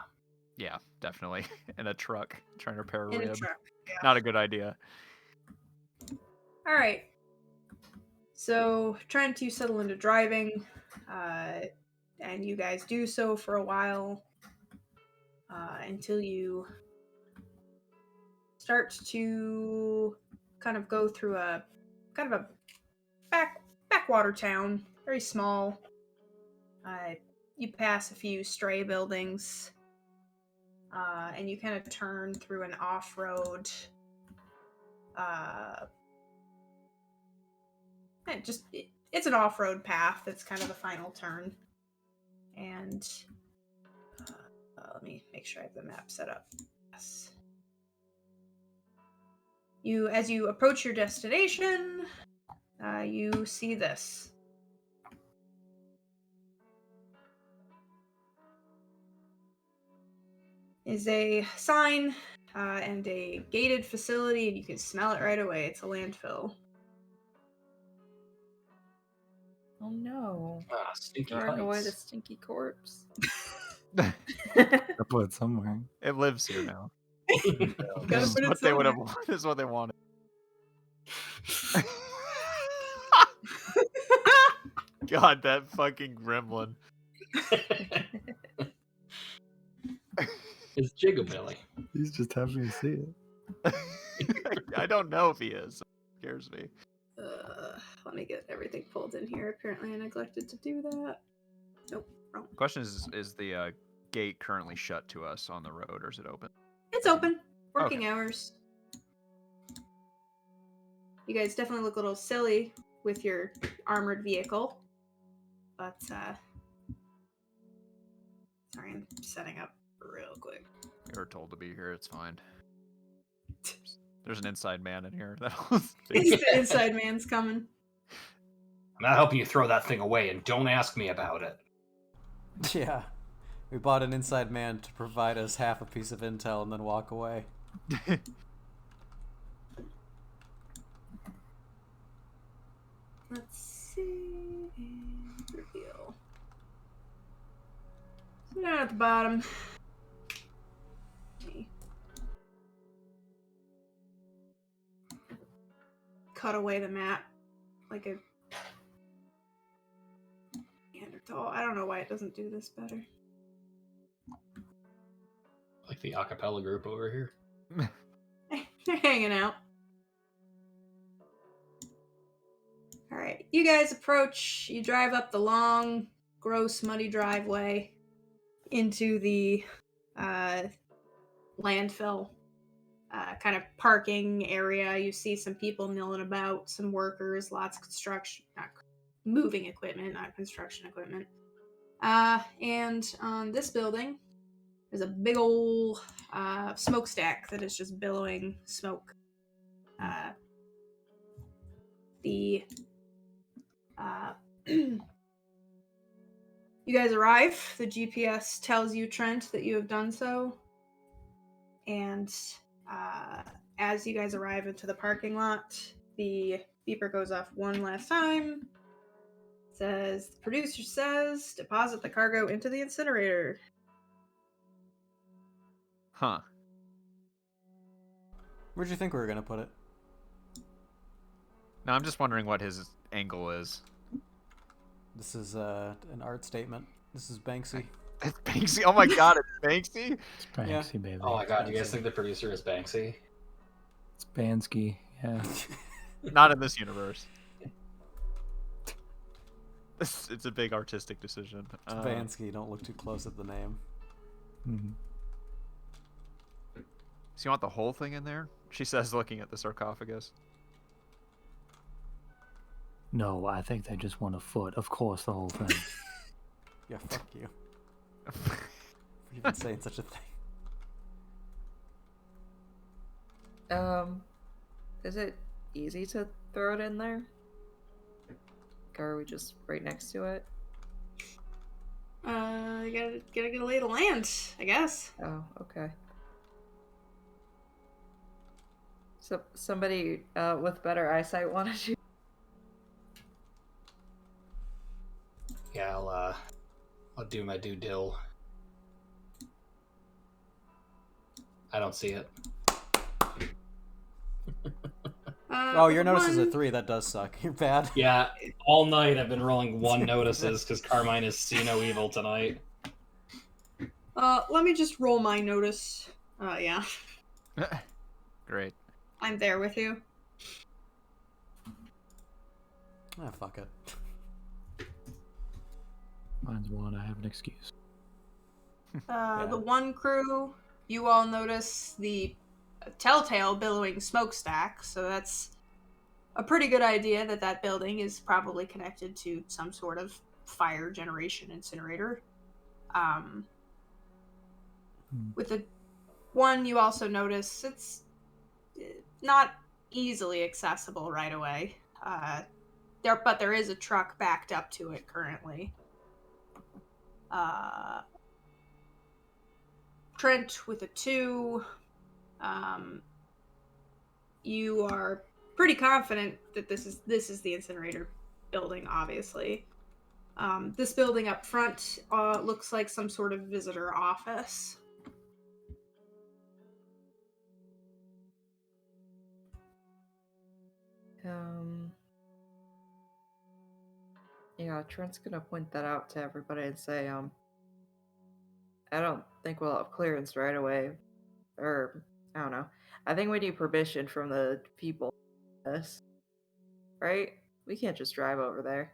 Yeah, definitely. In a truck, trying to repair a in rib. a truck. Yeah. Not a good idea. All right. So trying to settle into driving, and you guys do so for a while until you start to kind of go through a kind of a backwater town, very small. You pass a few stray buildings, and you kind of turn through an off-road. It's an off-road path. That's kind of the final turn, and let me make sure I have the map set up. Yes. As you approach your destination, you see this. Is a sign and a gated facility, and you can smell it right away. It's a landfill. Oh no. Stinky Throwing away the Heights. stinky corpse. I put it somewhere. It lives here now. Gotta This is put it what they would have. somewhere. This is what they wanted. God, that fucking gremlin. It's Jigabilly. He's just happy to see it. I don't know if he is. It scares me. Let me get everything pulled in here. Apparently I neglected to do that. Nope, wrong. Question is the gate currently shut to us on the road, or is it open? It's open. Working hours. You guys definitely look a little silly with your armored vehicle. But, sorry, I'm setting up real quick. We were told to be here. It's fine. There's an inside man in here. That'll The inside man's coming. I'm not helping you throw that thing away, and don't ask me about it. Yeah. We bought an inside man to provide us half a piece of intel and then walk away. Let's see. Reveal. So down at the bottom. Cut away the map like a Neanderthal. I don't know why it doesn't do this better. Like the acapella group over here. They're hanging out. Alright, you guys approach. You drive up the long, gross, muddy driveway into the landfill kind of parking area. You see some people milling about, some workers, lots of construction, not moving equipment, not construction equipment. And on this building, there's a big old smokestack that is just billowing smoke. You guys arrive. The GPS tells you, Trent, that you have done so. And as you guys arrive into the parking lot, the beeper goes off one last time. It says, the producer says, deposit the cargo into the incinerator. Huh. Where'd you think we were gonna put it? Now I'm just wondering what his angle is. This is an art statement. This is Banksy. It's Banksy. Oh my god, it's Banksy. It's Banksy, baby. Oh my god, do you guys think the producer is Banksy? It's Bansky. Yeah. Not in this universe. It's a big artistic decision. Vansky, don't look too close at the name. Mhm. So you want the whole thing in there? She says, looking at the sarcophagus. No, I think they just want a foot. Of course, the whole thing. Yeah, fuck you. For even saying such a thing. Is it easy to throw it in there? Or are we just right next to it? You gotta get a lay of the land, I guess. Oh, okay. So somebody with better eyesight wanted to. Yeah, I'll do my due dill. I don't see it. Oh, your notice is a one- 3. That does suck. You're bad. Yeah, all night I've been rolling 1 notices because Carmine is see no evil tonight. Let me just roll my notice. Yeah, Great. I'm there with you. Ah, fuck it. Mine's 1. I have an excuse. The one crew, you all notice the telltale billowing smokestack, so that's a pretty good idea that that building is probably connected to some sort of fire generation incinerator. With the one, you also notice it's not easily accessible right away. But there is a truck backed up to it currently. Trent with a 2. You are pretty confident that this is the incinerator building, obviously. This building up front looks like some sort of visitor office. Yeah, Trent's gonna point that out to everybody and say, I don't think we'll have clearance right away. Or, I don't know. I think we need permission from the people. This. Right? We can't just drive over there.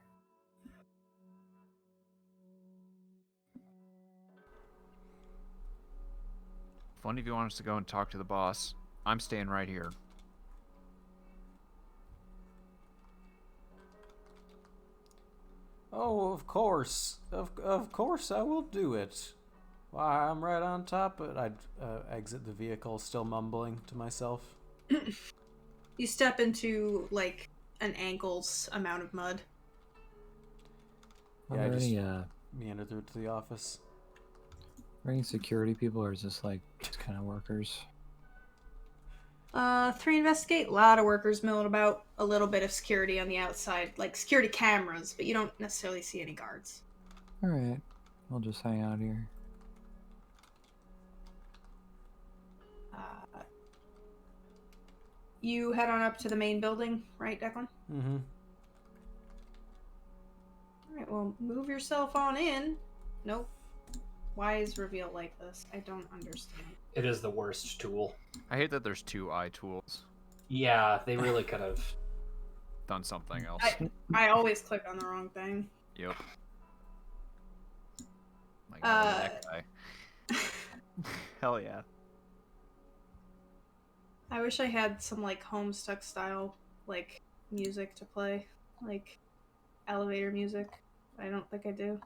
Funny if you want us to go and talk to the boss. I'm staying right here. Oh, of course. Of course I will do it. Why, I'm right on top of it. I'd exit the vehicle, still mumbling to myself. You step into, like, an ankle's amount of mud. Yeah, Are I there just any, meander through to the office. are there any security people, or is this like just kind of workers? 3 investigate. A lot of workers milling about. A little bit of security on the outside, like security cameras, but you don't necessarily see any guards. All right, we'll just hang out here. You head on up to the main building, right, Declan? Mm-hmm. Alright, well, move yourself on in. Nope. Why is reveal like this? I don't understand. It is the worst tool. I hate that there's 2 eye tools. Yeah, they really could have. Done something else. I always click on the wrong thing. Yep. My God, that guy. Hell yeah. I wish I had some, like, Homestuck style, like, music to play. Like, elevator music. I don't think I do.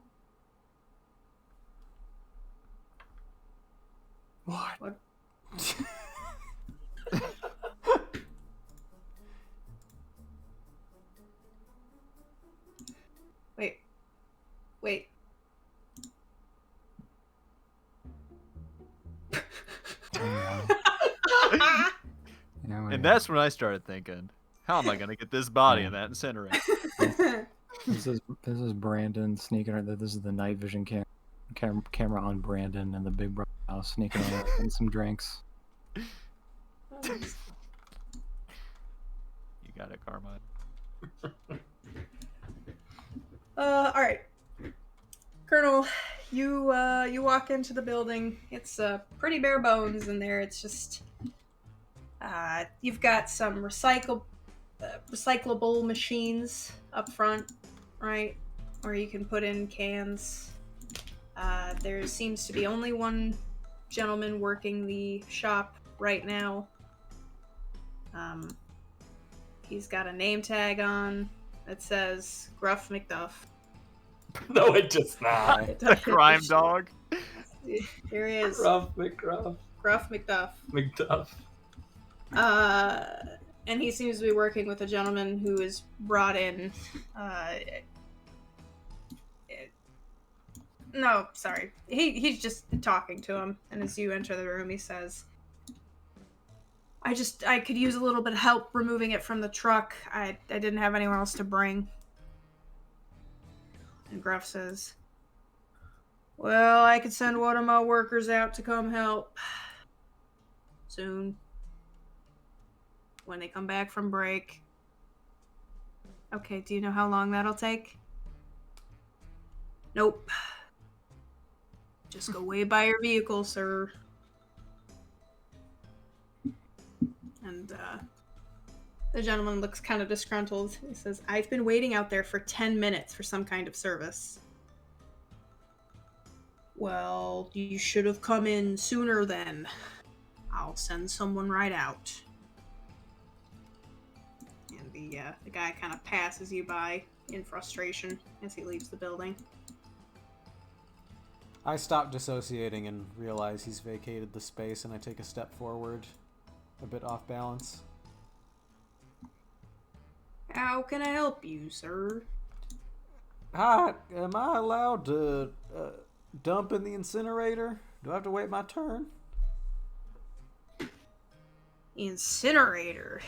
What? Wait. Yeah, And that's when I started thinking, how am I gonna get this body in that incinerator? this is Brandon sneaking. This is the night vision camera on Brandon and the Big Brother house sneaking around and some drinks. You got it, Carmine. Alright. Colonel, you walk into the building. It's pretty bare bones in there. It's just you've got some recyclable machines up front, right? where you can put in cans. There seems to be only one gentleman working the shop right now. He's got a name tag on that says Gruff McDuff. No, it does not. The crime dog. Here he is. Gruff McGruff. Gruff McDuff. McDuff. And he seems to be working with a gentleman who is brought in. No, sorry. He's just talking to him, and as you enter the room, he says, I could use a little bit of help removing it from the truck. I didn't have anywhere else to bring. And Gruff says, well, I could send one of my workers out to come help. Soon. When they come back from break. Okay, do you know how long that'll take? Nope. Just go way by your vehicle, sir. And, the gentleman looks kind of disgruntled. He says, I've been waiting out there for 10 minutes for some kind of service. Well, you should have come in sooner then. I'll send someone right out. And the guy kind of passes you by in frustration as he leaves the building. I stop dissociating and realize he's vacated the space, and I take a step forward, a bit off balance. How can I help you, sir? Hi, am I allowed to dump in the incinerator? Do I have to wait my turn? Incinerator.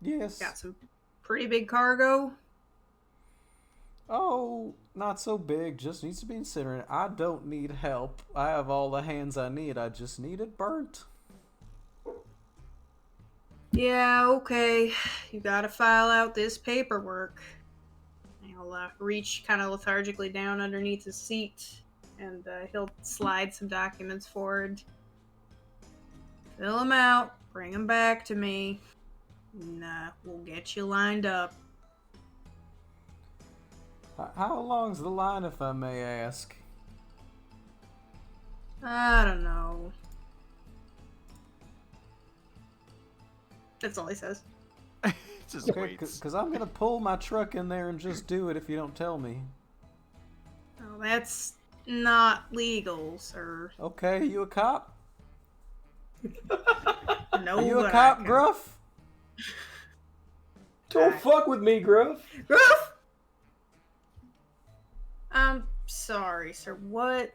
Yes. Got some pretty big cargo. Oh, not so big. Just needs to be incinerated. I don't need help. I have all the hands I need. I just need it burnt. Yeah, okay. You gotta file out this paperwork. He'll reach kind of lethargically down underneath his seat, and he'll slide some documents forward. Fill them out, bring them back to me, and we'll get you lined up. How long's the line, if I may ask? I don't know. That's all he says. Just Okay, waits. because I'm gonna pull my truck in there and just do it if you don't tell me. Oh, that's not legal, sir. Okay, you a cop? No, Are you a but cop, I can- Gruff? Don't fuck with me, Gruff. Gruff! I'm sorry, sir. What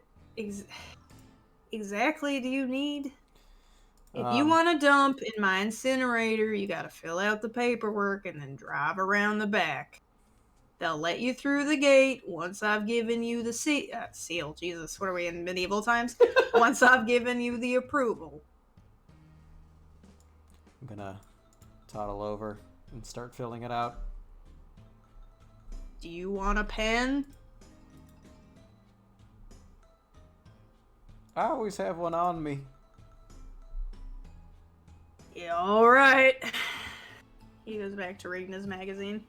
exactly do you need? If you want to dump in my incinerator, you gotta fill out the paperwork and then drive around the back. They'll let you through the gate once I've given you the seal. Jesus, what are we in medieval times? Once I've given you the approval. I'm gonna toddle over and start filling it out. Do you want a pen? I always have one on me. Yeah, alright. He goes back to reading his magazine.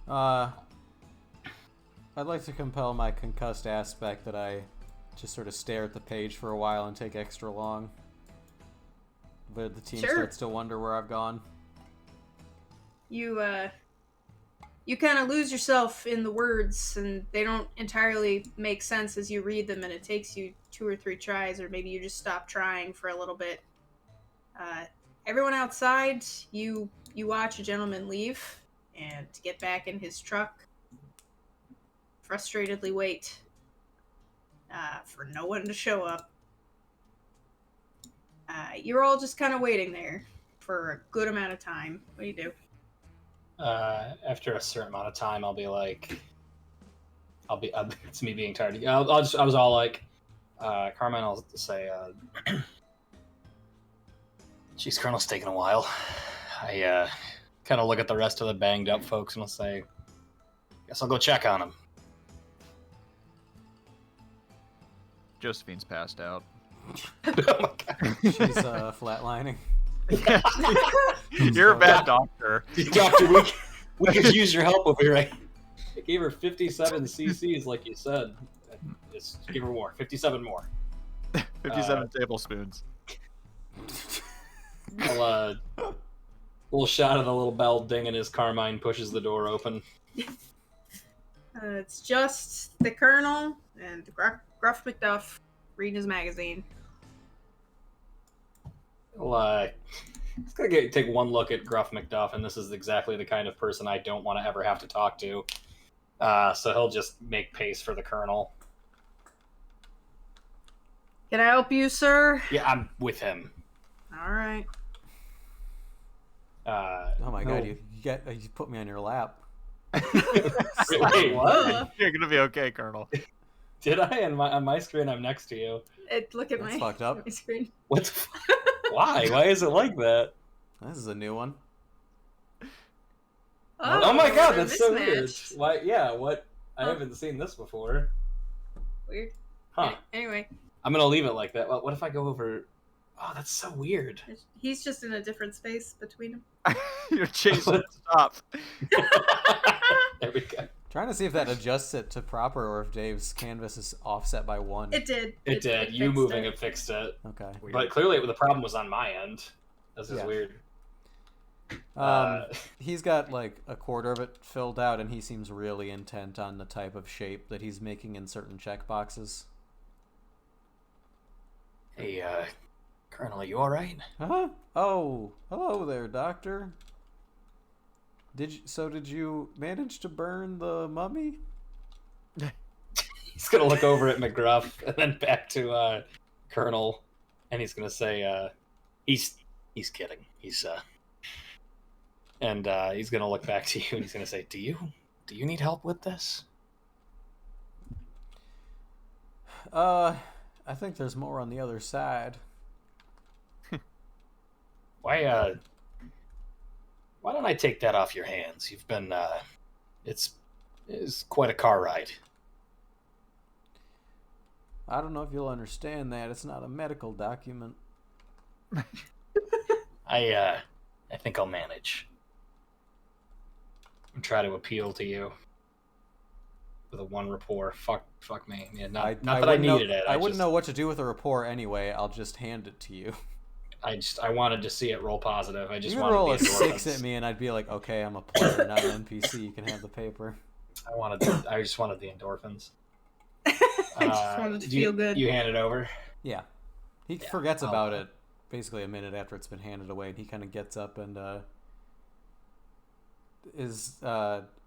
I'd like to compel my concussed aspect that I just sort of stare at the page for a while and take extra long. But the team Sure. starts to wonder where I've gone. You kind of lose yourself in the words, and they don't entirely make sense as you read them, and it takes you 2 or 3 tries, or maybe you just stop trying for a little bit. Everyone outside, you watch a gentleman leave, and get back in his truck, frustratedly wait for no one to show up. You're all just kind of waiting there for a good amount of time. What do you do? After a certain amount of time, I'll be like, it's me being tired. I was all like, Carmine, I'll say, geez, Colonel's taking a while. I kind of look at the rest of the banged up folks and I'll say, guess I'll go check on him. Josephine's passed out. Oh my God. She's flatlining. You're a bad doctor. Doctor, We could use your help over here. I gave her 57 CCs, like you said. Just give her more. 57 more. 57 tablespoons. I'll, little shot of the little bell dinging as Carmine pushes the door open. It's just the Colonel and Gruff McDuff reading his magazine. I'll just gonna take one look at Gruff McDuff, and this is exactly the kind of person I don't want to ever have to talk to. So he'll just make pace for the Colonel. Can I help you, sir? Yeah, I'm with him. All right. Oh my god, you put me on your lap. Wait, what? You're gonna be okay, Colonel. Did I? On my screen, I'm next to you. Look at That's my, fucked up. my screen. What? Why? Why is it like that? This is a new one. Oh my god, we're that's so weird. mismatched. Why? Yeah, what? I Huh. haven't seen this before. Weird. Huh. Anyway, I'm gonna leave it like that. What if I go over? Oh, that's so weird. he's just in a different space between them. You're chasing stop. There we go. Trying to see if that adjusts it to proper or if Dave's canvas is offset by 1. It did. It did. You fixed moving it. it fixed it. Okay. But clearly the problem was on my end. This is Yeah. weird. He's got like a quarter of it filled out, and he seems really intent on the type of shape that he's making in certain check boxes. Hey, Colonel, are you all right? Huh? Oh, hello there, Doctor. Did you manage to burn the mummy? He's gonna look over at McGruff and then back to Colonel, and he's gonna say, he's kidding. He's gonna look back to you and he's gonna say, do you need help with this? I think there's more on the other side. Why don't I take that off your hands? You've been it's quite a car ride. I don't know if you'll understand that. It's not a medical document. I think I'll manage. And try to appeal to you with a one rapport. Fuck me. Yeah, not that I wouldn't needed know, it. I wouldn't know what to do with a rapport anyway. I'll just hand it to you. I wanted to see it roll positive. I just You wanted roll a the 6 endorphins. at me, and I'd be like, okay, I'm a player, not an NPC. You can have the paper. I just wanted the endorphins. I just wanted to feel good. You hand it over. Yeah. He Yeah, forgets I'll- about it basically a minute after it's been handed away, and he kind of gets up and is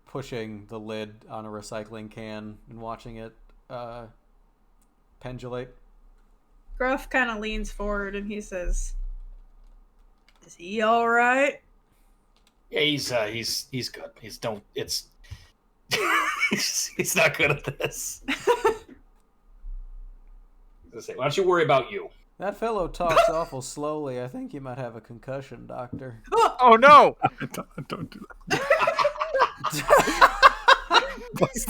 pushing the lid on a recycling can and watching it pendulate. Gruff kind of leans forward and he says, "Is he all right?" Yeah, he's good. He's not good at this. Why don't you worry about you? That fellow talks awful slowly. I think he might have a concussion, Doctor. Oh no! Don't do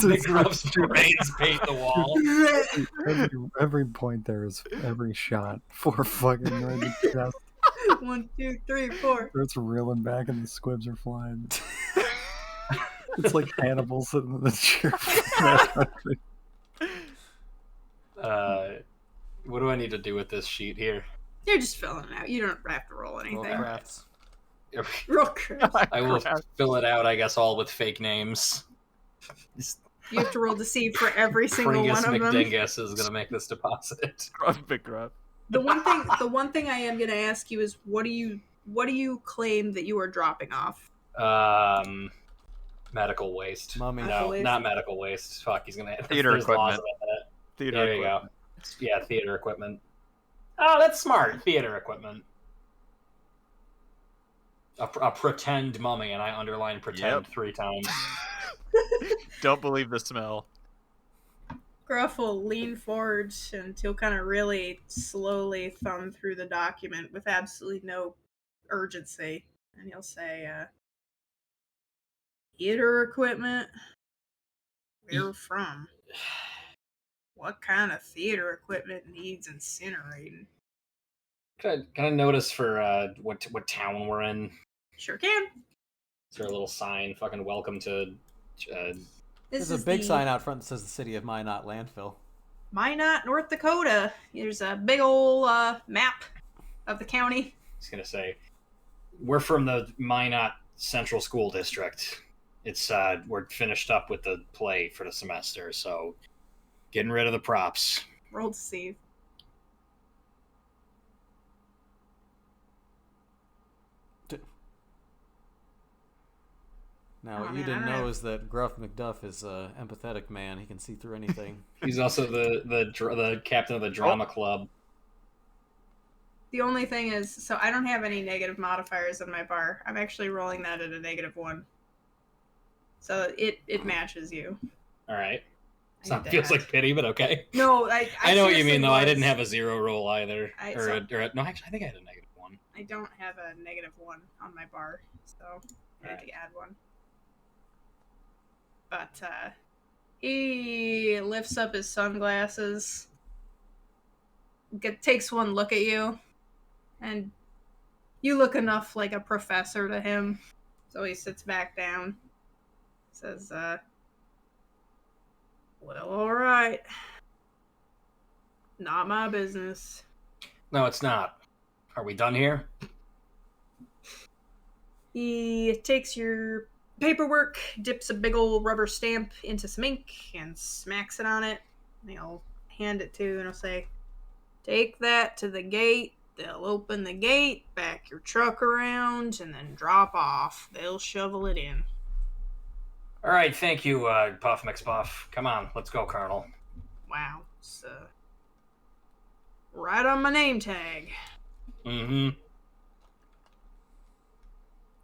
Big Gruff's brains paint the wall. that. Every point there is every shot. 4 fucking right in the chest. 1, 2, 3, 4. It's reeling back and the squibs are flying. It's like Hannibal sitting in the chair. What do I need to do with this sheet here? You're just filling it out. You don't have to roll Roll anything. crafts. Roll crap. I will fill it out, I guess, all with fake names. You have to roll to see for every single Pringus one of them. McDingus is gonna make this deposit. Big gruff. The one thing I am going to ask you is, what do you claim that you are dropping off? Medical waste. Mummy. Medical No, waste? not medical waste. Fuck, he's gonna. Theater there's laws equipment. about that. Theater There you equipment. go. Yeah, theater equipment. Oh, that's smart. Theater equipment. A pretend mummy, and I underline pretend Yep. 3 times. Don't believe the smell. Gruff will lean forward and he'll kind of really slowly thumb through the document with absolutely no urgency. And he'll say, theater equipment? Where from? What kind of theater equipment needs incinerating? Can I notice for what town we're in? Sure can. Is there a little sign? Fucking welcome to. This There's is a big the sign out front that says the city of Minot landfill. Minot, North Dakota. There's a big old map of the county. I was gonna say, we're from the Minot Central School District. It's we're finished up with the play for the semester, so getting rid of the props. Roll to see. Now, Oh, what you man, didn't I don't know have- is that Gruff McDuff is an empathetic man. He can see through anything. He's also the captain of the drama club. The only thing is, so I don't have any negative modifiers on my bar. I'm actually rolling that at a -1. So it matches you. All right. I Sounds need to feels add- like pity, but okay. No, I know what you seriously mean, though. I was. didn't have a 0 roll either. So- No, actually, I think I had a -1. I don't have a -1 on my bar, so I need Alright. to add one. But he lifts up his sunglasses, takes one look at you, and you look enough like a professor to him. So he sits back down, says, well, alright. Not my business. No, it's not. Are we done here? He takes your paperwork, dips a big old rubber stamp into some ink, and smacks it on it. And he'll hand it to you and he'll say, take that to the gate. They'll open the gate, back your truck around, and then drop off. They'll shovel it in. All right, thank you, Puff McSpuff. Come on, let's go, Colonel. Wow. It's right on my name tag. Mm-hmm.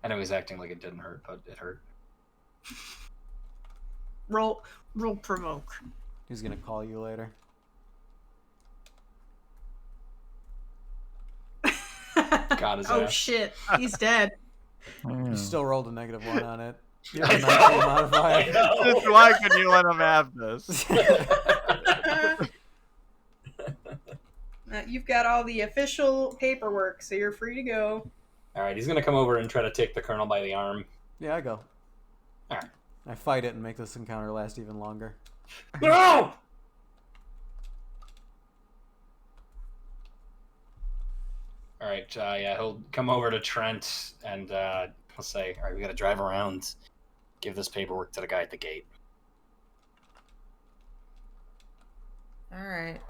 I know he's acting like it didn't hurt, but it hurt. Roll provoke. He's gonna call you later. Got his Oh ass. shit, he's dead. Hmm. You still rolled a -1 on it. You have a 19 modifier. Just why can you let him have this? You've got all the official paperwork, so you're free to go. All right, he's gonna come over and try to take the Colonel by the arm. Yeah, I go. All right. I fight it and make this encounter last even longer. No! All right, yeah, he'll come over to Trent and he'll say, all right, we gotta drive around, give this paperwork to the guy at the gate. All right.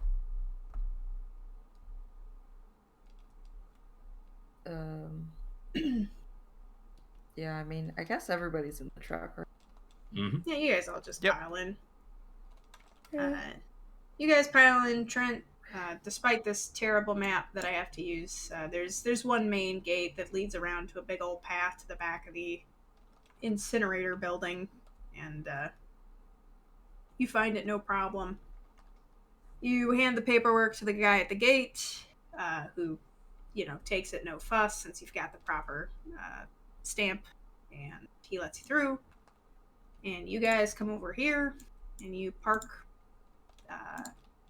Yeah, I mean, I guess everybody's in the truck, right? Mm-hmm. Yeah, you guys all just Yep. pile in. Yeah. You guys pile in, Trent. Despite this terrible map that I have to use, there's one main gate that leads around to a big old path to the back of the incinerator building, and you find it no problem. You hand the paperwork to the guy at the gate, who, takes it no fuss since you've got the proper stamp, and he lets you through. And you guys come over here, and you park.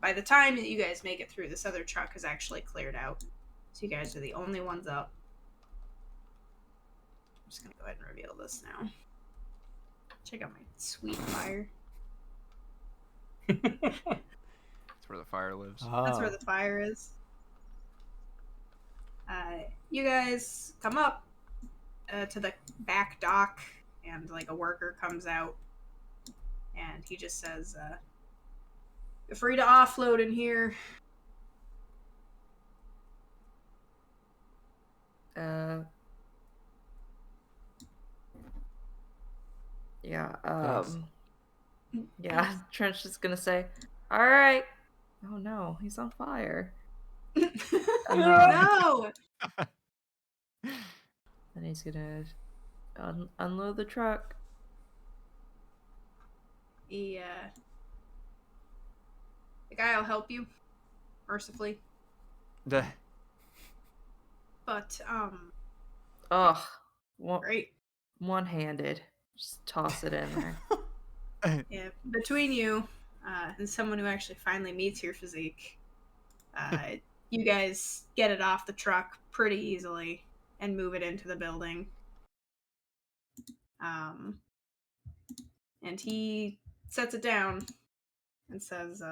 By the time that you guys make it through, this other truck is actually cleared out. So you guys are the only ones up. I'm just going to go ahead and reveal this now. Check out my sweet fire. That's where the fire lives. That's where the fire is. You guys come up to the back dock, and like a worker comes out, and he just says, "You're free to offload in here." Yeah. Thanks. Yeah. Trent's just gonna say, "All right." Oh no, he's on fire. No. Then he's gonna unload the truck. The guy will help you, mercifully. Duh. But Ugh. great. One-handed. Just toss it in there. Yeah, between you and someone who actually finally meets your physique, you guys get it off the truck pretty easily and move it into the building. And he sets it down and says,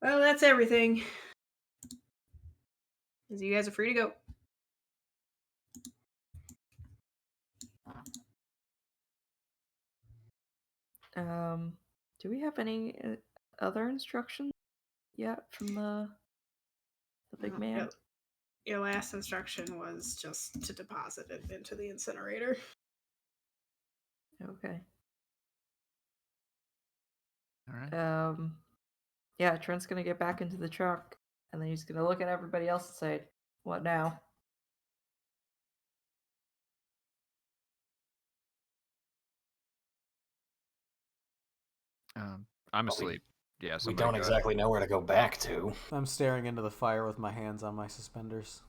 well, that's everything. You guys are free to go. Do we have any other instructions yet from the big man? Your last instruction was just to deposit it into the incinerator. Okay. All right. Yeah, Trent's gonna get back into the truck, and then he's gonna look at everybody else and say, "What now?" I'm Well, asleep. Yeah, We somebody don't go ahead. exactly know where to go back to. I'm staring into the fire with my hands on my suspenders.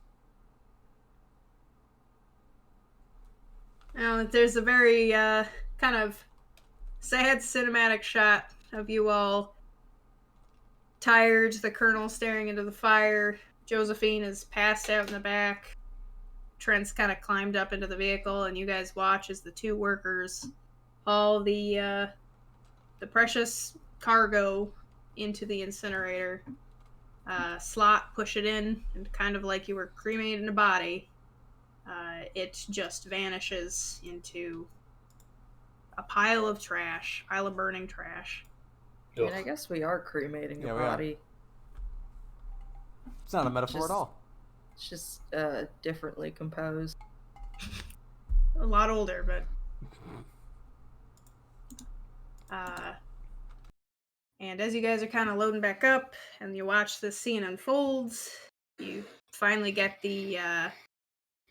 Now, there's a very kind of sad cinematic shot of you all tired, the colonel staring into the fire. Josephine is passed out in the back. Trent's kind of climbed up into the vehicle, and you guys watch as the two workers haul the precious cargo into the incinerator. Slot push it in, and kind of like you were cremating a body, it just vanishes into a pile of burning trash. I mean, I guess we are cremating a Yeah, we are. body. It's not a metaphor at all. It's just differently composed. A lot older, but and as you guys are kind of loading back up and you watch this scene unfolds, you finally get the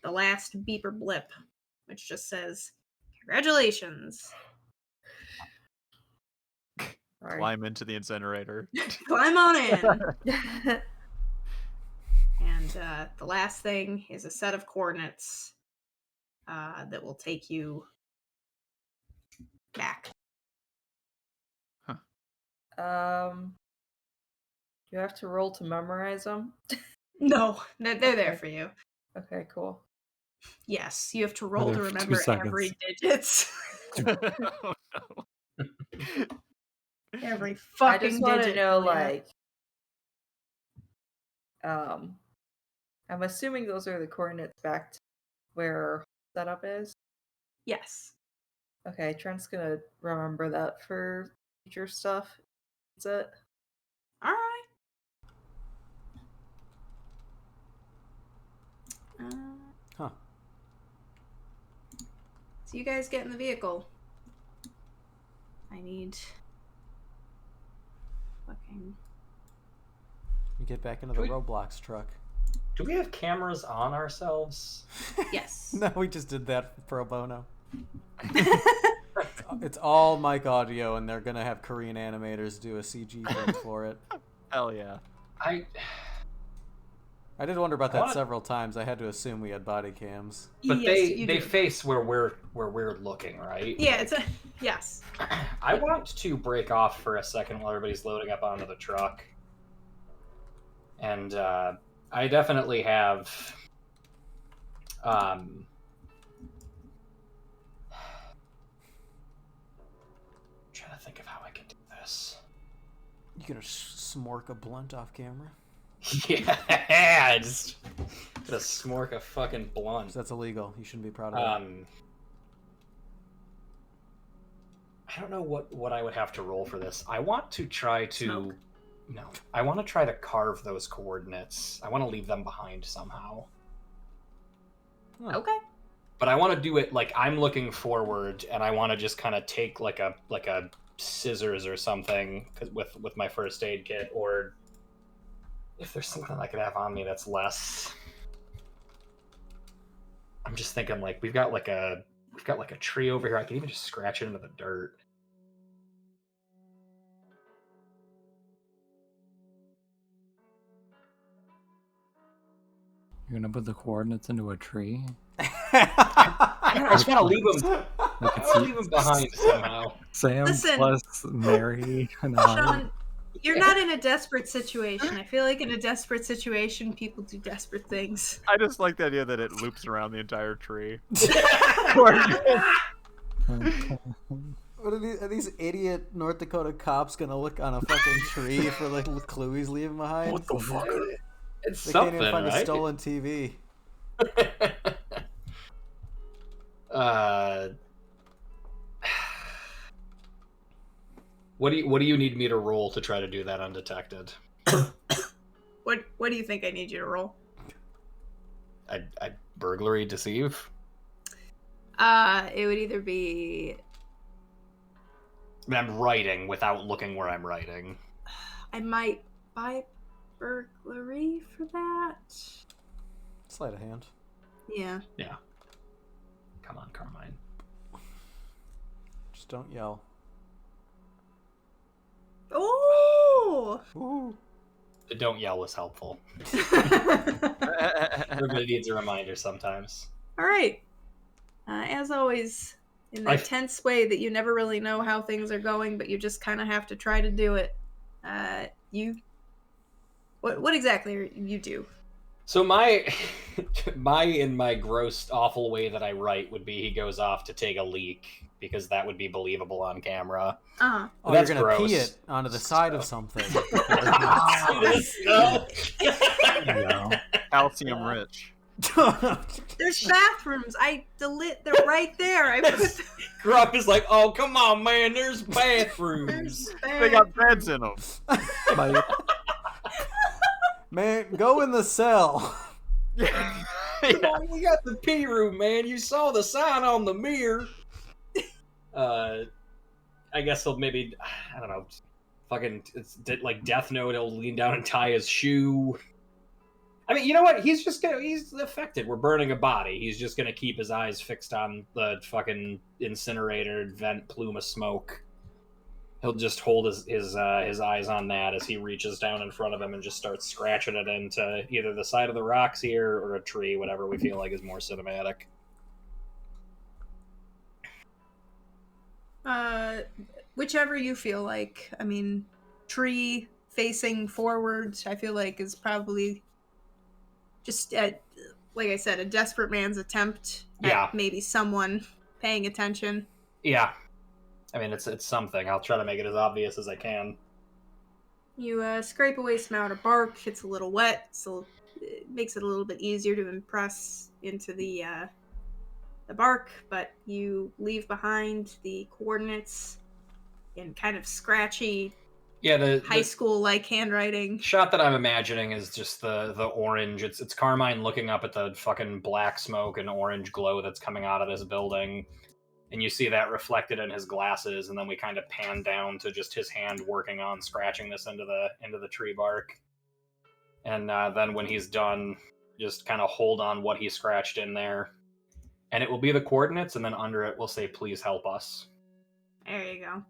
last beeper blip, which just says, "Congratulations." Sorry. Climb into the incinerator. Climb on in. And the last thing is a set of coordinates that will take you back. You have to roll to memorize them? No, they're there for you. Okay, cool. Yes, you have to roll to There for 2 remember seconds. every digits. Oh, no. Every I fucking just want to digit, know, Julia. I'm assuming those are the coordinates back to where our setup is. Yes. Okay, Trent's gonna remember that for future stuff. That's it. All right. Huh. So you guys get in the vehicle. I need fucking. You get back into the Roblox truck. Do we have cameras on ourselves? Yes. No, we just did that pro bono. It's all mic audio, and they're gonna have Korean animators do a CG thing for it. Hell yeah. I did wonder about that What? several times. I had to assume we had body cams. But Yes, you they do. face where we're looking, right? Yeah, it's a yes. I want to break off for a second while everybody's loading up onto the truck. And I definitely have trying to think of how I can do this. You gonna smork a blunt off camera? Yeah, just smork a fucking blunt. That's illegal. You shouldn't be proud of that. I don't know what I would have to roll for this. I want to try to Smoke. No. I want to try to carve those coordinates. I want to leave them behind somehow. Okay. But I want to do it like I'm looking forward, and I want to just kind of take like a scissors or something with my first aid kit, or if there's something I could have on me that's less. I'm just thinking like we've got like a tree over here. I can even just scratch it into the dirt. You're gonna put the coordinates into a tree? I just want to leave them. Like I want to leave them behind somehow. Sam Listen. plus Mary and Howard. Sean, You're not in a desperate situation. I feel like in a desperate situation, people do desperate things. I just like the idea that it loops around the entire tree. What are these idiot North Dakota cops gonna look on a fucking tree for like the clue he's leaving behind? What the fuck? It's They something, can't even find right? a stolen TV. What do you need me to roll to try to do that undetected? What do you think I need you to roll? I burglary deceive. It would either be I mean, I'm writing without looking where I'm writing. I might buy burglary for that. Sleight of hand. Yeah. Yeah. Come on, Carmine. Just don't yell. Oh. Ooh. The don't yell was helpful. Everybody needs a reminder sometimes. All right. As always, in that tense way that you never really know how things are going, but you just kind of have to try to do it. What exactly are you do? So my in my gross, awful way that I write would be he goes off to take a leak because that would be believable on camera. Uh-huh. Oh, That's you're gonna gross. pee it onto the side of something. Calcium rich. There's bathrooms. They're right there. I put Gruff is like, oh, come on, man, there's bathrooms. They got beds in them. Man, go in the cell. Yeah. We got the pee room, man. You saw the sign on the mirror. I guess he'll maybe, I don't know, fucking, it's like Death Note, he'll lean down and tie his shoe. I mean, you know what? He's affected. We're burning a body. He's just gonna keep his eyes fixed on the fucking incinerator vent plume of smoke. He'll just hold his eyes on that as he reaches down in front of him and just starts scratching it into either the side of the rocks here or a tree, whatever we feel like is more cinematic. Whichever you feel like. I mean, tree facing forward, I feel like is probably just like I said, a desperate man's attempt at maybe someone paying attention. Yeah. I mean, it's something. I'll try to make it as obvious as I can. You scrape away some outer bark. It's a little wet, so it makes it a little bit easier to impress into the bark, but you leave behind the coordinates in kind of scratchy, the high school-like handwriting. Shot that I'm imagining is just the orange. It's Carmine looking up at the fucking black smoke and orange glow that's coming out of this building. And you see that reflected in his glasses, and then we kind of pan down to just his hand working on scratching this into the tree bark. And then when he's done, just kind of hold on what he scratched in there. And it will be the coordinates, and then under it we'll say, please help us. There you go.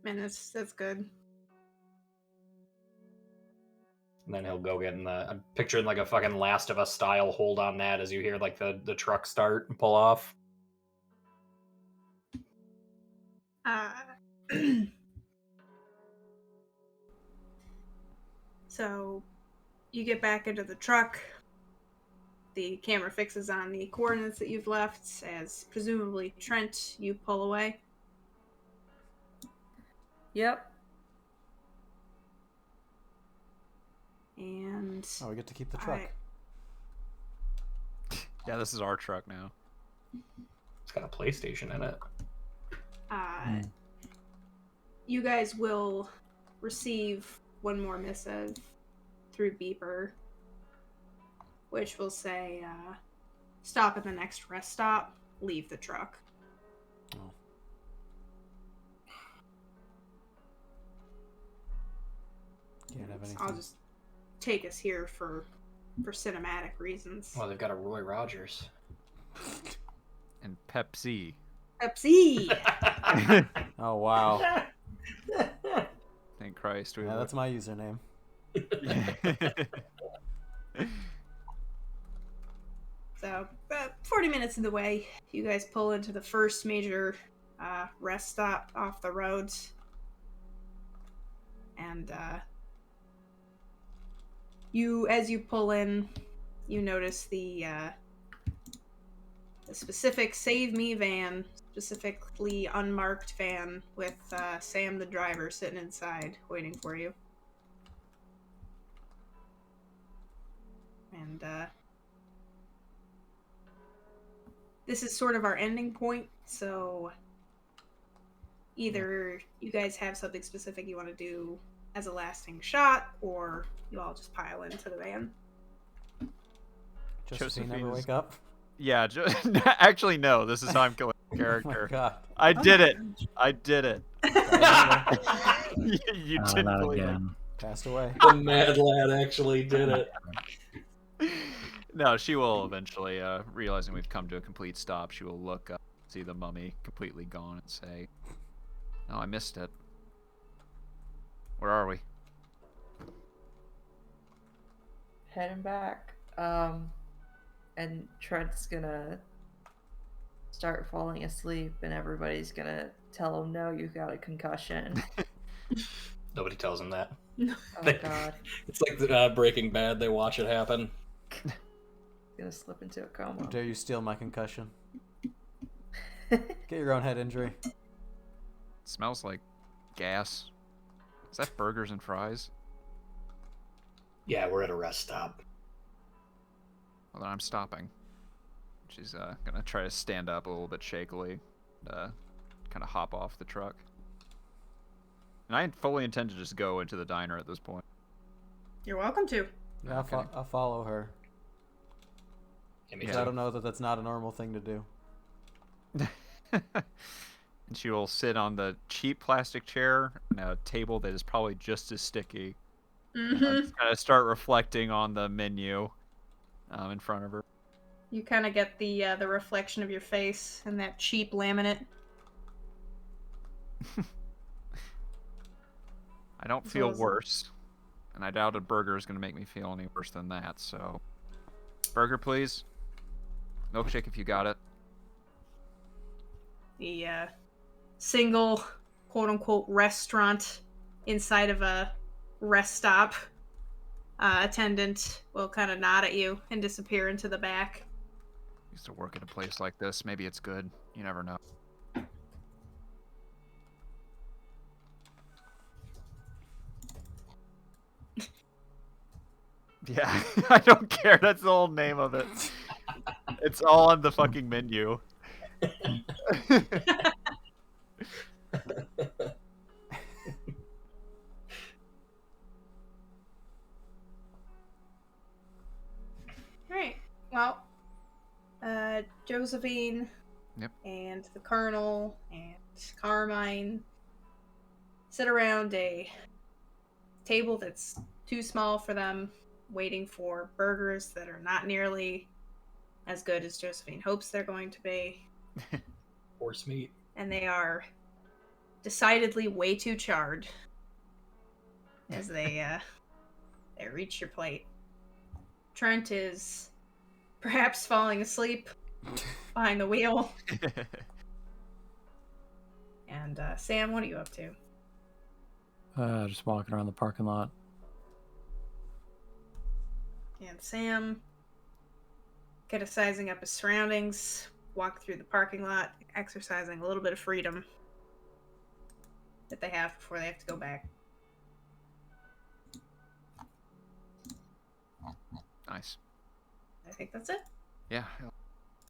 Man, that's good. And then he'll go get in I'm picturing like a fucking Last of Us style hold on that as you hear like the truck start and pull off. So you get back into the truck. The camera fixes on the coordinates that you've left as presumably Trent, you pull away. Yep. And we get to keep the truck. Yeah, this is our truck now. It's got a PlayStation in it. You guys will receive one more missive through beeper, which will say, stop at the next rest stop, leave the truck. Oh. Can't have anything. I'll just take us here for cinematic reasons. Well, they've got a Roy Rogers. And Pepsi. Pepsi! Oh, wow. Thank Christ. Yeah, that's my username. So, 40 minutes of the way, you guys pull into the first major rest stop off the roads. And as you pull in, you notice the specific Save Me van, specifically unmarked van with Sam the driver sitting inside waiting for you. And this is sort of our ending point, so either you guys have something specific you want to do as a lasting shot, or you all just pile into the van. Josephine never Josephine's- wake up. Yeah, actually, no. This is how I'm killing the Oh my character. god. I did it. I did it. you Oh, didn't not believe again. Passed away. The mad lad actually did it. it. No, she will eventually, realizing we've come to a complete stop, she will look up, see the mummy completely gone, and say, "Oh, I missed it. Where are we?" Heading back. And Trent's gonna start falling asleep, and everybody's gonna tell him, "No, you got a concussion." Nobody tells him that. Oh They- god. It's like Breaking Bad. They watch it happen. Gonna slip into a How coma. dare you steal my concussion? Get your own head injury. Smells like gas. Is that burgers and fries? Yeah, we're at a rest stop. Well, then I'm stopping. She's gonna try to stand up a little bit shakily, kind of hop off the truck. And I fully intend to just go into the diner at this point. You're welcome to. Yeah, Okay. I'll follow her. Yeah, me 'Cause too. I don't know that that's not a normal thing to do. And she will sit on the cheap plastic chair and a table that is probably just as sticky. Mm-hmm. Just kind of start reflecting on the menu in front of her. You kind of get the reflection of your face in that cheap laminate. I don't As feel well as- worse, and I doubt a burger is going to make me feel any worse than that. So, burger, please. Milkshake if you got it. The single quote-unquote restaurant inside of a rest stop attendant will kind of nod at you and disappear into the back. Used to work at a place like this. Maybe it's good. You never know. Yeah, I don't care. That's the whole name of it. It's all on the fucking menu. Alright, well, Josephine Yep. and the Colonel and Carmine sit around a table that's too small for them, waiting for burgers that are not nearly as good as Josephine hopes they're going to be, Horse meat. and they are decidedly way too charred as they reach your plate. Trent is perhaps falling asleep behind the wheel. And Sam, what are you up to? Just walking around the parking lot. And Sam, kind of sizing up his surroundings, walk through the parking lot, exercising a little bit of freedom that they have before they have to go back. Nice. I think that's it. Yeah,